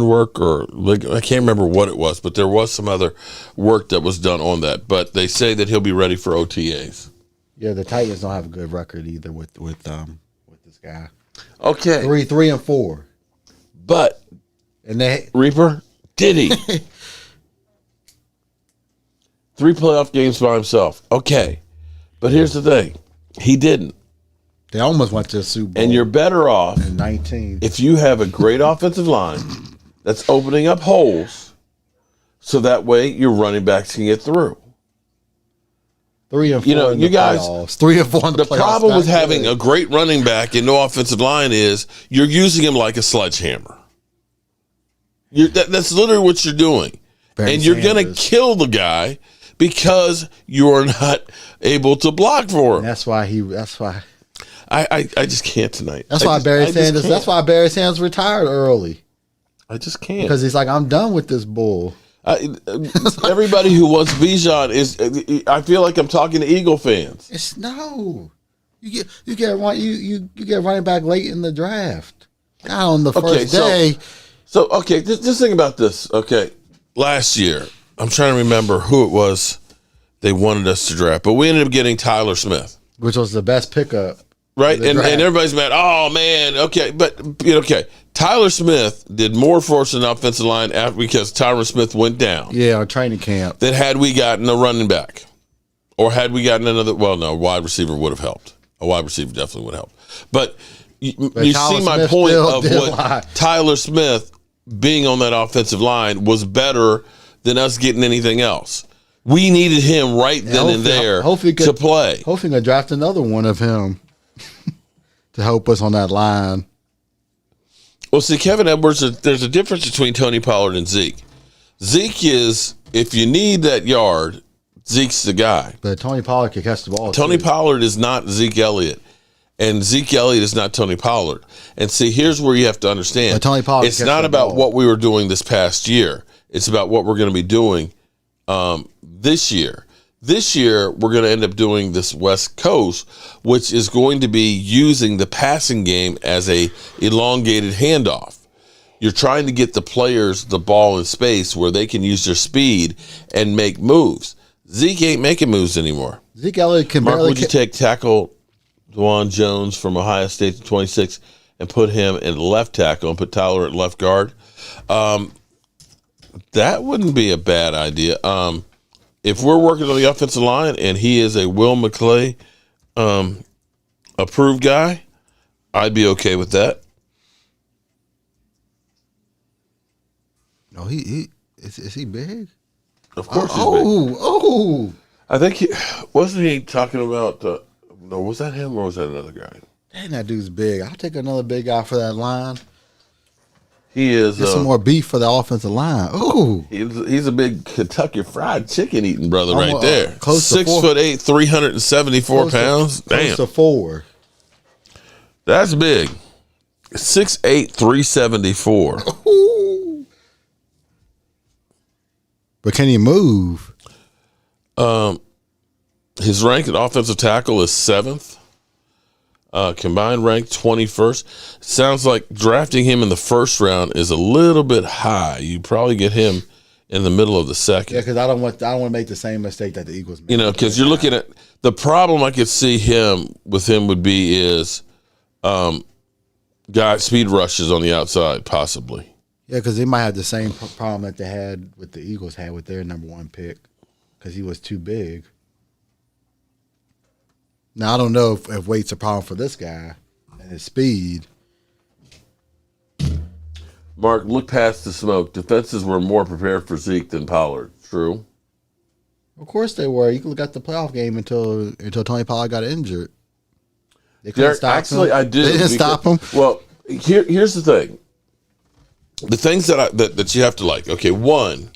work or I can't remember what it was, but there was some other work that was done on that. But they say that he'll be ready for OTAs. Yeah, the Titans don't have a good record either with this guy. Okay, 3 and 4. but And they Reaper, did he? 3 playoff games by himself. Okay, but here's the thing: he didn't. They almost went to the Super Bowl. And you're better off in 19 if you have a great offensive line that's opening up holes, so that way your running backs can get through. 3 and 4. You know, in you the guys. playoffs. 3 and 4 in the playoffs. The problem with Not having good. a great running back and no offensive line is you're using him like a sledgehammer. That's literally what you're doing. Barry and you're going to Sanders. kill the guy because you're not able to block for him. That's why I just can't tonight. That's why Barry Sanders retired early. I just can't. Because he's like, I'm done with this bull. Everybody who wants Bijan is. I feel like I'm talking to Eagle fans. It's no. You get running back late in the draft. Not on the first day. So just think about this. Okay, last year, I'm trying to remember who it was they wanted us to draft, but we ended up getting Tyler Smith, Which was the best pickup. right? And everybody's mad. Oh man, okay, but okay. Tyler Smith did more for us in the offensive line because Tyler Smith went down. Yeah, our training camp. Than had we gotten a running back, or had we gotten another. Well, no, wide receiver would have helped. A wide receiver definitely would help. But you see my Smith point still of did what lie. Tyler Smith being on that offensive line was better than us getting anything else. We needed him right then and there to play. Hopefully, gonna draft another one of him to help us on that line. Well, see, Kevin Edwards, there's a difference between Tony Pollard and Zeke. Zeke is, if you need that yard, Zeke's the guy. But Tony Pollard can catch the ball. Tony too. Pollard is not Zeke Elliott, and Zeke Elliott is not Tony Pollard. And see, here's where you have to understand. But Tony Pollard it's catch not the about ball. what we were doing this past year. It's about what we're going to be doing this year. This year, we're going to end up doing this West Coast, which is going to be using the passing game as a elongated handoff. You're trying to get the players the ball in space where they can use their speed and make moves. Zeke ain't making moves anymore. Zeke Elliott can Mark, barely would you take tackle Dwan Jones from Ohio State to 26 and put him in left tackle and put Tyler at left guard? That wouldn't be a bad idea. If we're working on the offensive line and he is a Will McClay approved guy, I'd be okay with that. No, is he big? Of course he's big. Oh. I think wasn't he talking about no, was that him or was that another guy? Dang, that dude's big. I'll take another big guy for that line. He is Get some more beef for the offensive line. Ooh. He's a big Kentucky Fried Chicken eating brother Almost, right there. close to 6'8", 374 pounds. Damn. Close to 4. That's big. 6'8", 374. Ooh. But can he move? His rank at offensive tackle is 7th. Combined rank 21st. Sounds like drafting him in the first round is a little bit high. You probably get him in the middle of the second. Yeah, because I don't want to make the same mistake that the Eagles made. You know, because you're looking at the problem I could see with him would be is guy speed rushes on the outside, possibly. Yeah, because they might have the same problem that they had with the Eagles had with their number 1 pick, because he was too big. Now, I don't know if weight's a problem for this guy and his speed. Mark, look past the smoke. Defenses were more prepared for Zeke than Pollard. True. Of course they were. You look at the playoff game until Tony Pollard got injured. They couldn't Derek, stop actually, him. I do. They didn't stop him. Well, here's the thing. The things that you have to like. Okay, one,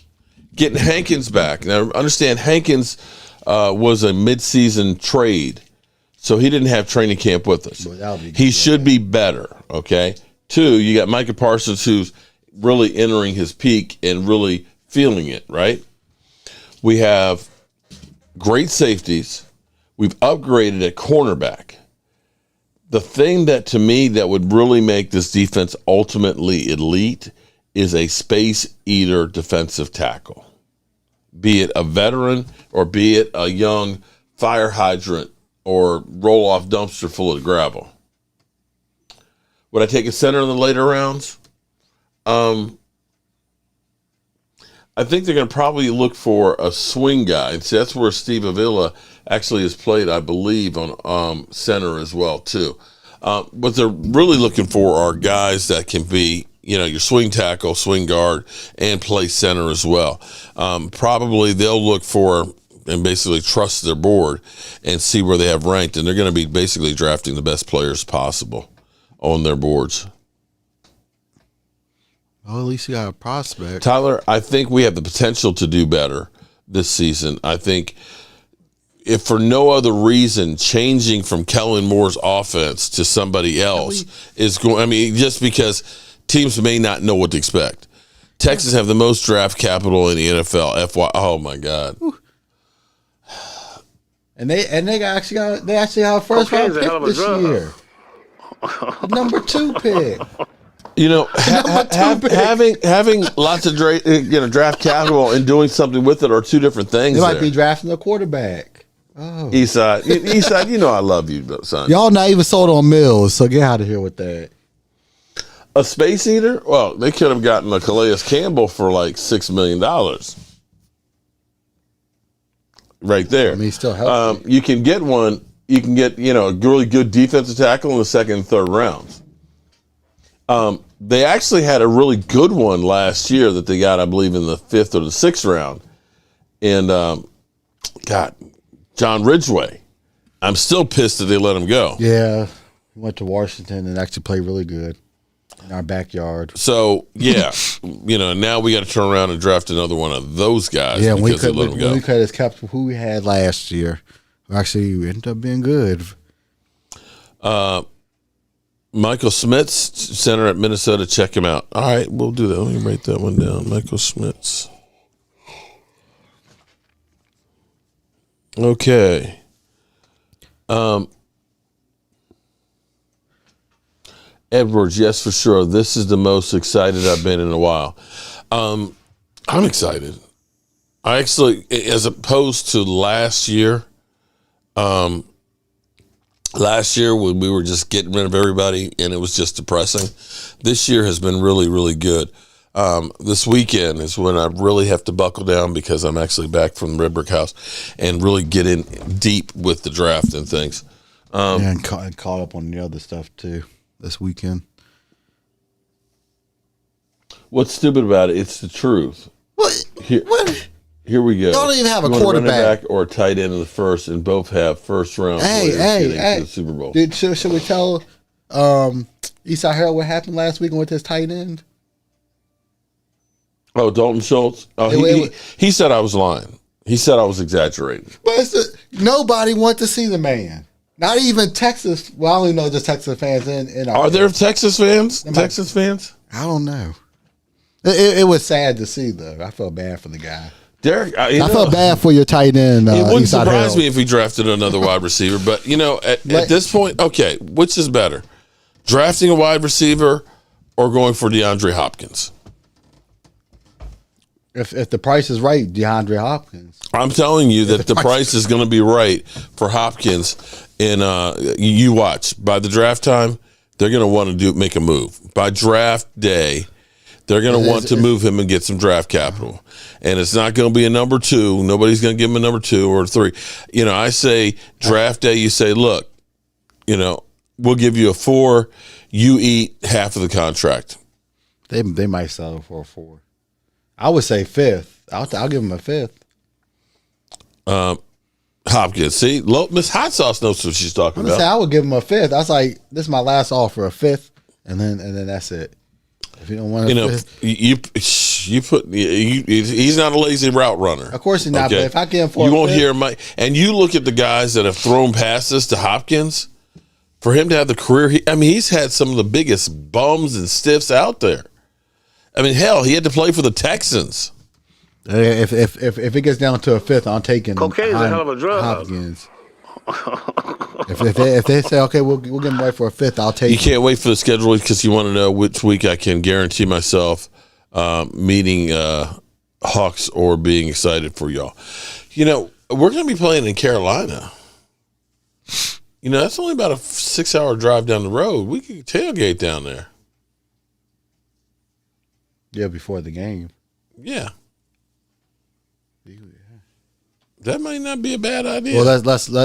getting Hankins back. Now, understand Hankins was a midseason trade, so he didn't have training camp with us. He should be better, okay? 2, you got Micah Parsons, who's really entering his peak and really feeling it, right? We have great safeties. We've upgraded at cornerback. The thing that, to me, that would really make this defense ultimately elite is a space eater defensive tackle, be it a veteran or be it a young fire hydrant or roll-off dumpster full of gravel. Would I take a center in the later rounds? I think they're going to probably look for a swing guy. And see, that's where Steve Avila actually has played, I believe, on center as well, too. What they're really looking for are guys that can be, your swing tackle, swing guard, and play center as well. Probably they'll look for and basically trust their board and see where they have ranked, and they're going to be basically drafting the best players possible on their boards. Well, at least you got a prospect. Tyler, I think we have the potential to do better this season. I think if for no other reason, changing from Kellen Moore's offense to somebody else is going, just because teams may not know what to expect. Texas have the most draft capital in the NFL. Oh my God. And they actually got a first round pick this year. Number 2 pick. Having lots of draft capital and doing something with it are two different things. They might be drafting a quarterback. Oh. Eastside, I love you, son. Y'all not even sold on Mills, so get out of here with that. A space eater? Well, they could have gotten a Calais Campbell for like $6 million. Right there. He's still healthy. You can get one. You can get, a really good defensive tackle in the 2nd and 3rd rounds. They actually had a really good one last year that they got, I believe, in the 5th or the 6th round. And, John Ridgeway. I'm still pissed that they let him go. Yeah. He went to Washington and actually played really good. in our backyard. So yeah, now we got to turn around and draft another one of those guys. Yeah, because they let them go. we could have kept who we had last year. Actually, we ended up being good. Michael Smits, center at Minnesota. Check him out. All right, we'll do that. Let me write that one down. Michael Smits. Okay. Edwards, yes, for sure. This is the most excited I've been in a while. I'm excited. I actually, as opposed to last year, when we were just getting rid of everybody and it was just depressing, this year has been really, really good. This weekend is when I really have to buckle down because I'm actually back from the Red Brick House and really get in deep with the draft and things. And caught up on the other stuff too this weekend. What's stupid about it? It's the truth. What? Here we go. Y'all don't even have a quarterback. quarterback. Running back or a tight end in the first, and both have first round. Hey! To the Super Bowl. Dude, should we tell Eastside Harold what happened last week with his tight end? Oh, Dalton Schultz. Oh, he said I was lying. He said I was exaggerating. But nobody wants to see the man. Not even Texas. Well, I only know just Texas fans in our Are there Texas fans? I don't know. It was sad to see though. I felt bad for the guy. Derek, I felt bad for your tight end. It wouldn't Eastside surprise Harold. me if we drafted another wide receiver. But at this point, okay, which is better, drafting a wide receiver or going for DeAndre Hopkins? If the price is right, DeAndre Hopkins. I'm telling you that the price is going to be right for Hopkins. And you watch, by the draft time, they're going to want to make a move. By draft day, they're going to want to move him and get some draft capital. And it's not going to be a number 2. Nobody's going to give him a number 2 or 3. I say draft day, you say, look, we'll give you a 4. You eat half of the contract. They might sell it for a 4. I would say 5th. I'll give him a 5th. Hopkins, see, Miss Hot Sauce knows what she's talking about. I would give him a 5th. I was like, this is my last offer, a 5th, and then that's it. If you don't want to, he's not a lazy route runner. Of course he's not. Okay? But if I get him for, you won't hear my. And you look at the guys that have thrown passes to Hopkins. For him to have the career, he's had some of the biggest bums and stiffs out there. Hell, he had to play for the Texans. If it gets down to a 5th, I'm taking cocaine's a hell of a drug. Hopkins. if they say okay, we'll get him right for a 5th, I'll take. You can't wait for the schedule because you want to know which week I can guarantee myself meeting Hawks or being excited for y'all. We're going to be playing in Carolina. That's only about a 6-hour drive down the road. We could tailgate down there. Yeah, before the game. Yeah. That might not be a bad idea. Well,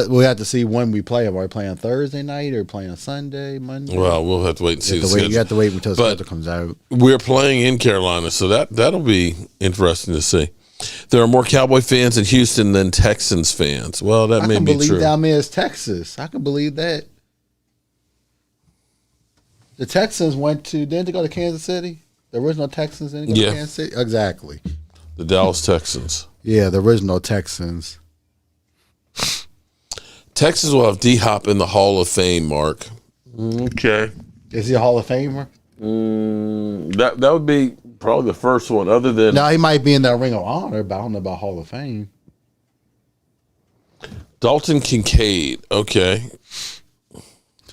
we have to see when we play. Are we playing Thursday night or playing Sunday, Monday? Well, we'll have to wait and see the schedule. You have to wait until the schedule comes out. We're playing in Carolina, so that'll be interesting to see. There are more Cowboy fans in Houston than Texans fans. Well, that may be true. I can believe down there is Texas. I can believe that. The Texans didn't they go to Kansas City? The original Texans didn't go to Kansas City? Exactly. The Dallas Texans. Yeah, the original Texans. Texas will have D-Hop in the Hall of Fame, Mark. Okay. Is he a Hall of Famer? That would be probably the first one, other than... No, he might be in that Ring of Honor, but I don't know about Hall of Fame. Dalton Kincaid. Okay.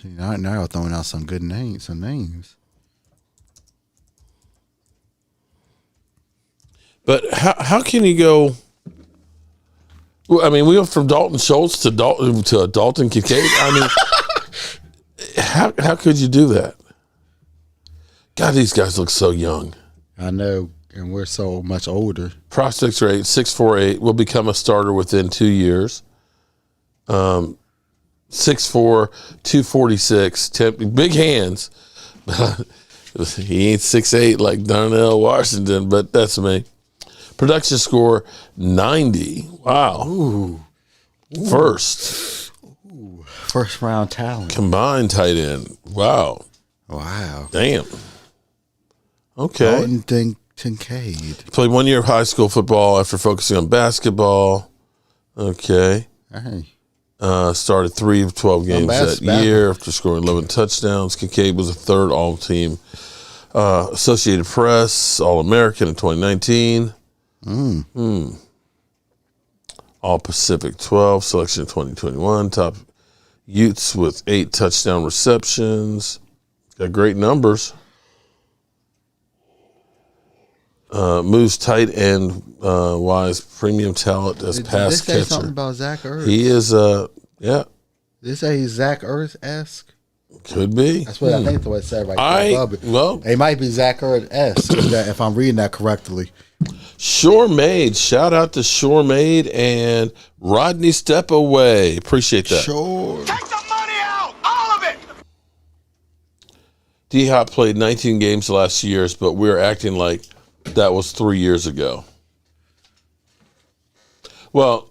See, now you're throwing out some good names, But how can you go... Well, we went from Dalton Schultz to Dalton Kincaid. How could you do that? God, these guys look so young. I know, and we're so much older. Prospects rate 6'4", will become a starter within 2 years. 6'4", 246, big hands. He ain't 6'8" like Darnell Washington, but that's me. Production score 90. Wow. Ooh. First round talent. Combined tight end. Wow. Wow. Damn. Okay. Dalton Kincaid. Played 1 year of high school football after focusing on basketball. Okay. Hey. Started 3 of 12 games that year after scoring 11 touchdowns. Kincaid was a third All-Team Associated Press All-American in 2019. All-Pacific 12 selection in 2021. Top Utes with 8 touchdown receptions. Got great numbers. Moves tight end wise, premium talent as pass catcher. Did they say something about Zach Ertz? He is, yeah. Did they say he's Zach Ertz-esque? Could be. That's what I think that's what it said right there. Well, it might be Zach Ertz-esque if I'm reading that correctly. Sure Made. Shout out to Sure Made and Rodney Step Away. Appreciate that. Sure. Take the money out, all of it. D-Hop played 19 games the last years, but we're acting like that was 3 years ago. Well,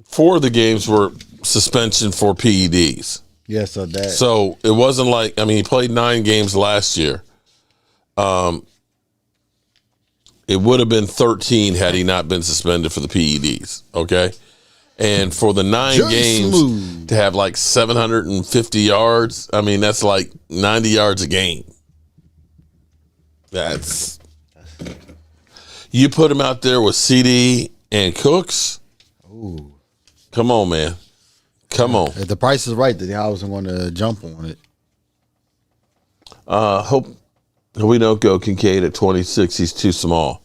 4 of the games were suspension for PEDs. Yeah, so it wasn't like, I mean, he played 9 games last year. It would have been 13 had he not been suspended for the PEDs, okay? And for the 9 games to have like 750 yards, I mean, that's like 90 yards a game. You put him out there with CD and Cooks. Ooh. Come on, man. Come on. If the price is right, then I wasn't going to jump on it. Hope we don't go Kincaid at 26. He's too small.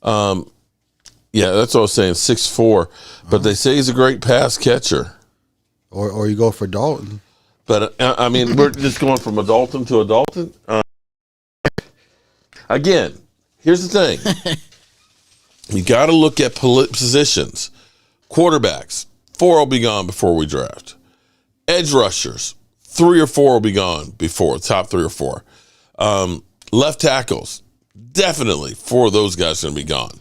Yeah, that's what I was saying, 6'4". But they say he's a great pass catcher. Or you go for Dalton. But, I mean, we're just going from a Dalton to a Dalton. Again, here's the thing. You got to look at positions. Quarterbacks, 4 will be gone before we draft. Edge rushers, 3 or 4 will be gone before, top 3 or 4. Left tackles, definitely 4 of those guys are going to be gone.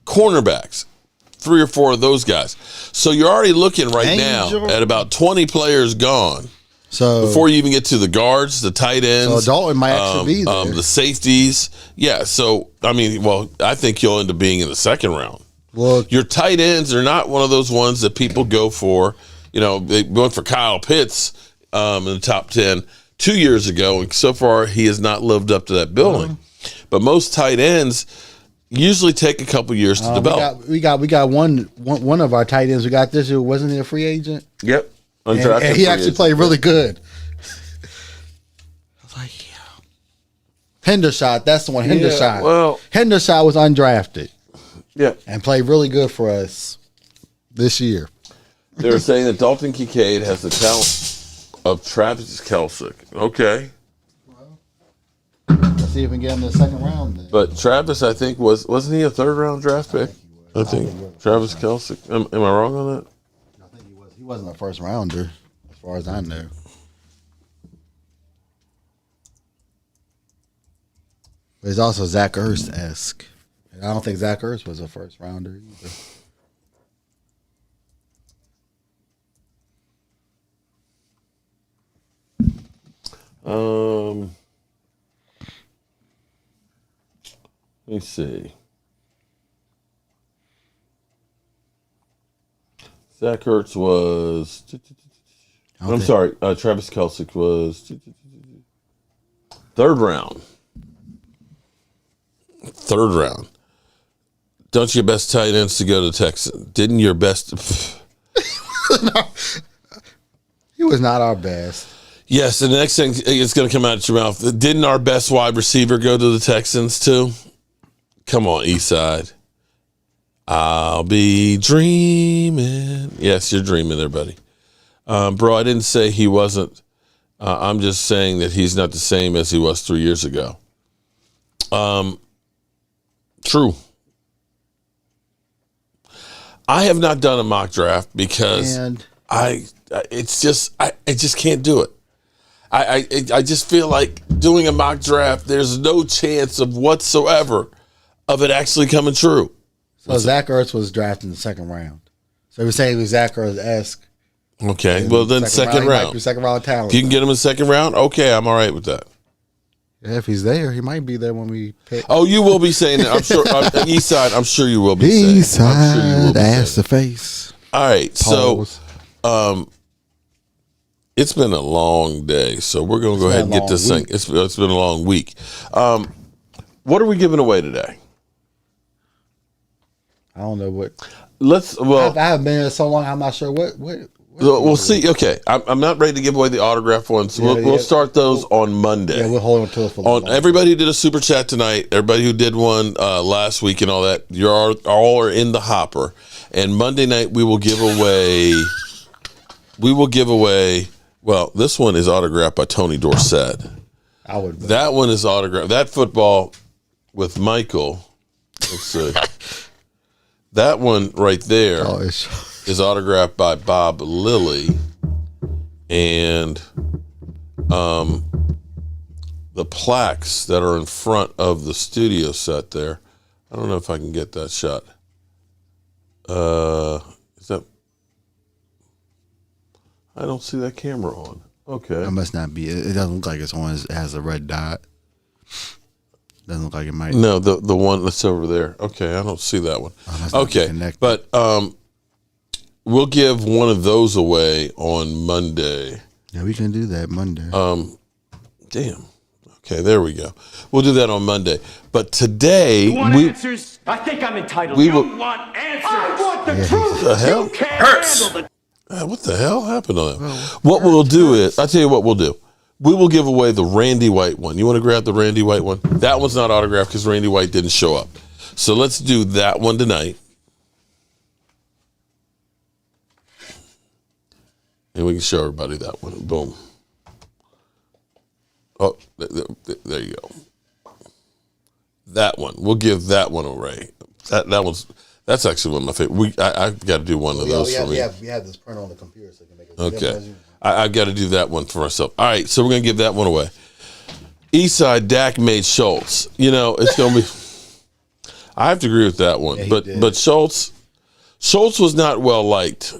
Cornerbacks, 3 or 4 of those guys. So you're already looking now at about 20 players gone. So before you even get to the guards, the tight ends, so Dalton might actually be there. The safeties. Yeah, so I mean, well, I think you'll end up being in the second round. Well, your tight ends are not one of those ones that people go for. You know, they went for Kyle Pitts in the top 10 2 years ago, and so far he has not lived up to that billing. But most tight ends usually take a couple years to develop. We got one of our tight ends we got this year. Wasn't he a free agent? Yep. And he actually played really good. I was like, yeah. Hendershot, that's the one. Hendershot. Yeah, well, Hendershot was undrafted. Yeah. And played really good for us this year. They're saying that Dalton Kincaid has the talent of Travis Kelce. Okay. Well, let's see if we can get him in the second round then. But Travis, I think, wasn't he a 3rd round draft pick? I think Travis Kelce. Am I wrong on that? He wasn't a first rounder, as far as I know. But he's also Zach Ertz-esque. And I don't think Zach Ertz was a first rounder either. Let me see. Zach Ertz was. I'm sorry. Travis Kelce was 3rd round. 3rd round. Don't your best tight ends to go to Texas? Didn't your best? He was not our best. Yes, and the next thing is going to come out of your mouth. Didn't our best wide receiver go to the Texans too? Come on, Eastside. I'll be dreaming. Yes, you're dreaming there, buddy. Bro, I didn't say he wasn't. I'm just saying that he's not the same as he was 3 years ago. True. I have not done a mock draft because I just can't do it. I just feel like doing a mock draft, there's no chance of whatsoever of it actually coming true. So Zach Ertz was drafted in the 2nd round. So we're saying he was Zach Ertz-esque. Okay, well then second round. Second round talent. If you can get him in the 2nd round, okay, I'm all right with that. Yeah, if he's there, he might be there when we pick. Oh, you will be saying that. I'm sure. East side. I'm sure you will be saying. East side, ass to face. All right, Pause. so it's been a long day, so we're gonna go ahead and get this thing. It's been a long week. What are we giving away today? I don't know what. I haven't been here so long. I'm not sure what. We'll see. Okay, I'm not ready to give away the autograph ones. We'll start those on Monday. Yeah, we'll hold on to it for long. Everybody who did a super chat tonight, everybody who did one last week and all that, you're all are in the hopper. And Monday night we will give away. Well, this one is autographed by Tony Dorsett. That one is autographed. That football with Michael. Let's see. That one right there is autographed by Bob Lilly, and the plaques that are in front of the studio set there. I don't know if I can get that shot. Is that? I don't see that camera on. Okay, it must not be. It doesn't look like it's on. It has a red dot. Doesn't look like it might. No, the one that's over there. Okay, I don't see that one. Okay, but we'll give one of those away on Monday. Yeah, we can do that Monday. Damn. Okay, there we go. We'll do that on Monday. But today, You want answers? I think I'm entitled. We You will- want answers? I want the truth. What the hell? You can't handle the What the hell happened on that? What we'll do is, I'll tell you what we'll do. We will give away the Randy White one. You want to grab the Randy White one? That one's not autographed because Randy White didn't show up. So let's do that one tonight. And we can show everybody that one. Boom. Oh, there you go. That one. We'll give that one away. That's actually one of my favorite. I've got to do one of those for me. We have this print on the computer so you can make it. Okay. I've got to do that one for myself. All right, so we're going to give that one away. Eastside Dak made Schultz. You know, it's going to be – I have to agree with that one. Yeah, but Schultz was not well liked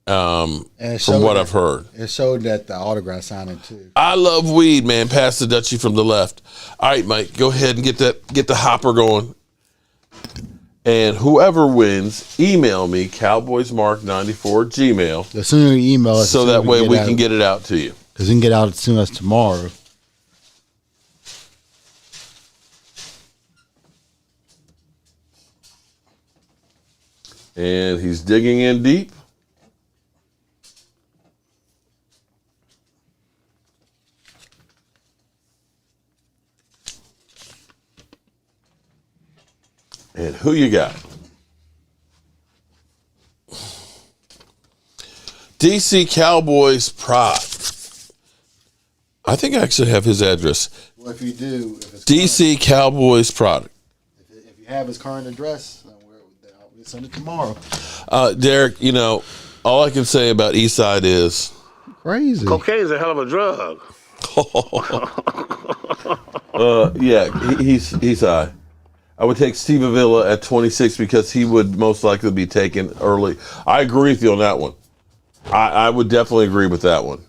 from what I've heard. It showed that the autograph signing too. I love weed, man. Pass the Dutchie from the left. All right, Mike, go ahead and get the hopper going. And whoever wins, email me, cowboysmark94@gmail. The sooner you email us, so that way we can get it out to you. Because we can get out as soon as tomorrow. And he's digging in deep. And who you got? DC Cowboys prop. I think I actually have his address. Well, if you do, if it's DC current, Cowboys product. If you have his current address, we'll send it tomorrow. Derek, you know, all I can say about Eastside is crazy. Cocaine is a hell of a drug. Yeah, he's high. I would take Steve Avila at 26 because he would most likely be taken early. I agree with you on that one. I would definitely agree with that one.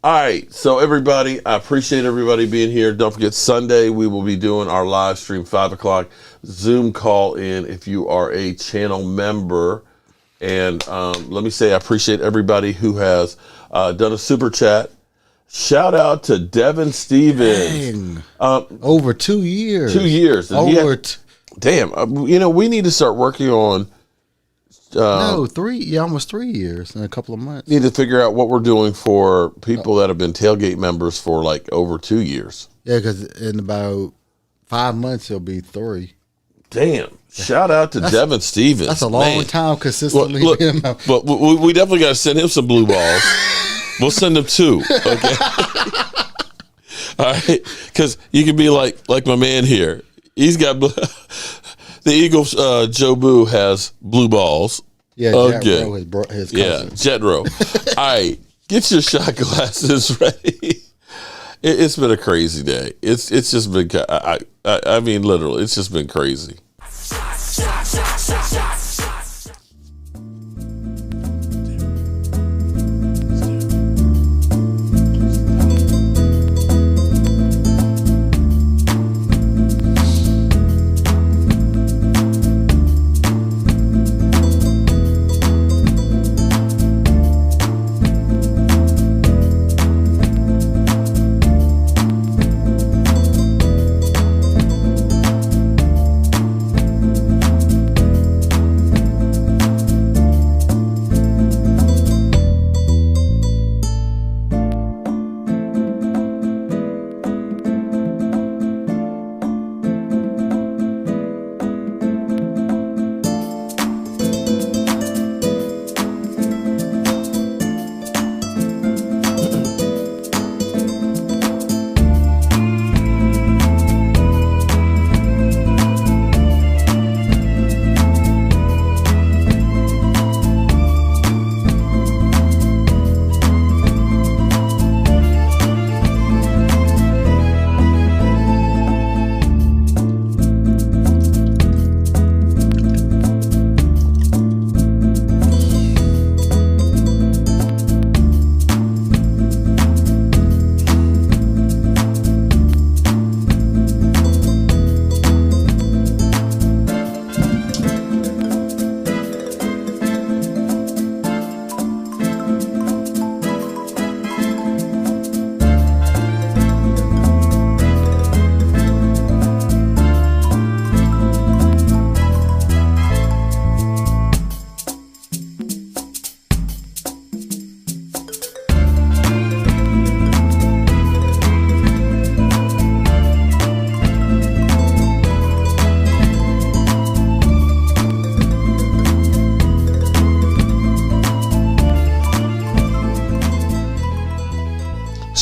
All right, so everybody, I appreciate everybody being here. Don't forget, Sunday we will be doing our live stream, 5 o'clock. Zoom call in if you are a channel member. And let me say I appreciate everybody who has done a super chat. Shout out to Devin Stevens. Dang. Over 2 years. 2 years. Damn. You know, we need to start working on. Almost 3 years in a couple of months. Need to figure out what we're doing for people that have been tailgate members for like over 2 years. Yeah, because in about 5 months it'll be 3. Damn. Shout out to Devin Stevens. That's a long time consistently. Look, but we definitely got to send him some blue balls. We'll send him 2. Okay. All right. Because you can be like my man here. He's got the Eagles. Joe Boo has blue balls. Yeah. Okay. His cousin. Jet Row. All right. Get your shot glasses ready. It's been a crazy day. It's just been. I mean, literally, it's just been crazy.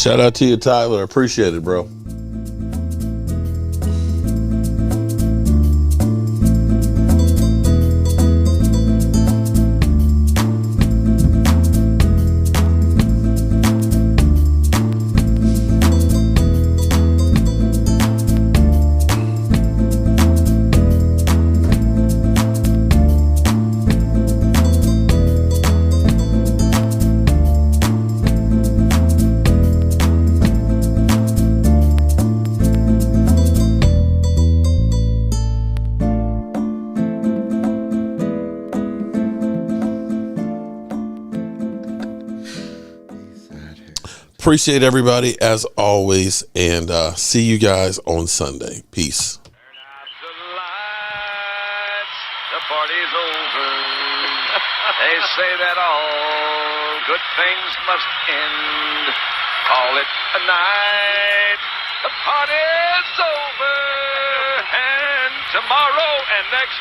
Shout out to you, Tyler. Appreciate it, bro. Appreciate everybody as always, and see you guys on Sunday. Peace. The party's over. They say that all good things must end. Call it a night. The party's over. And tomorrow and next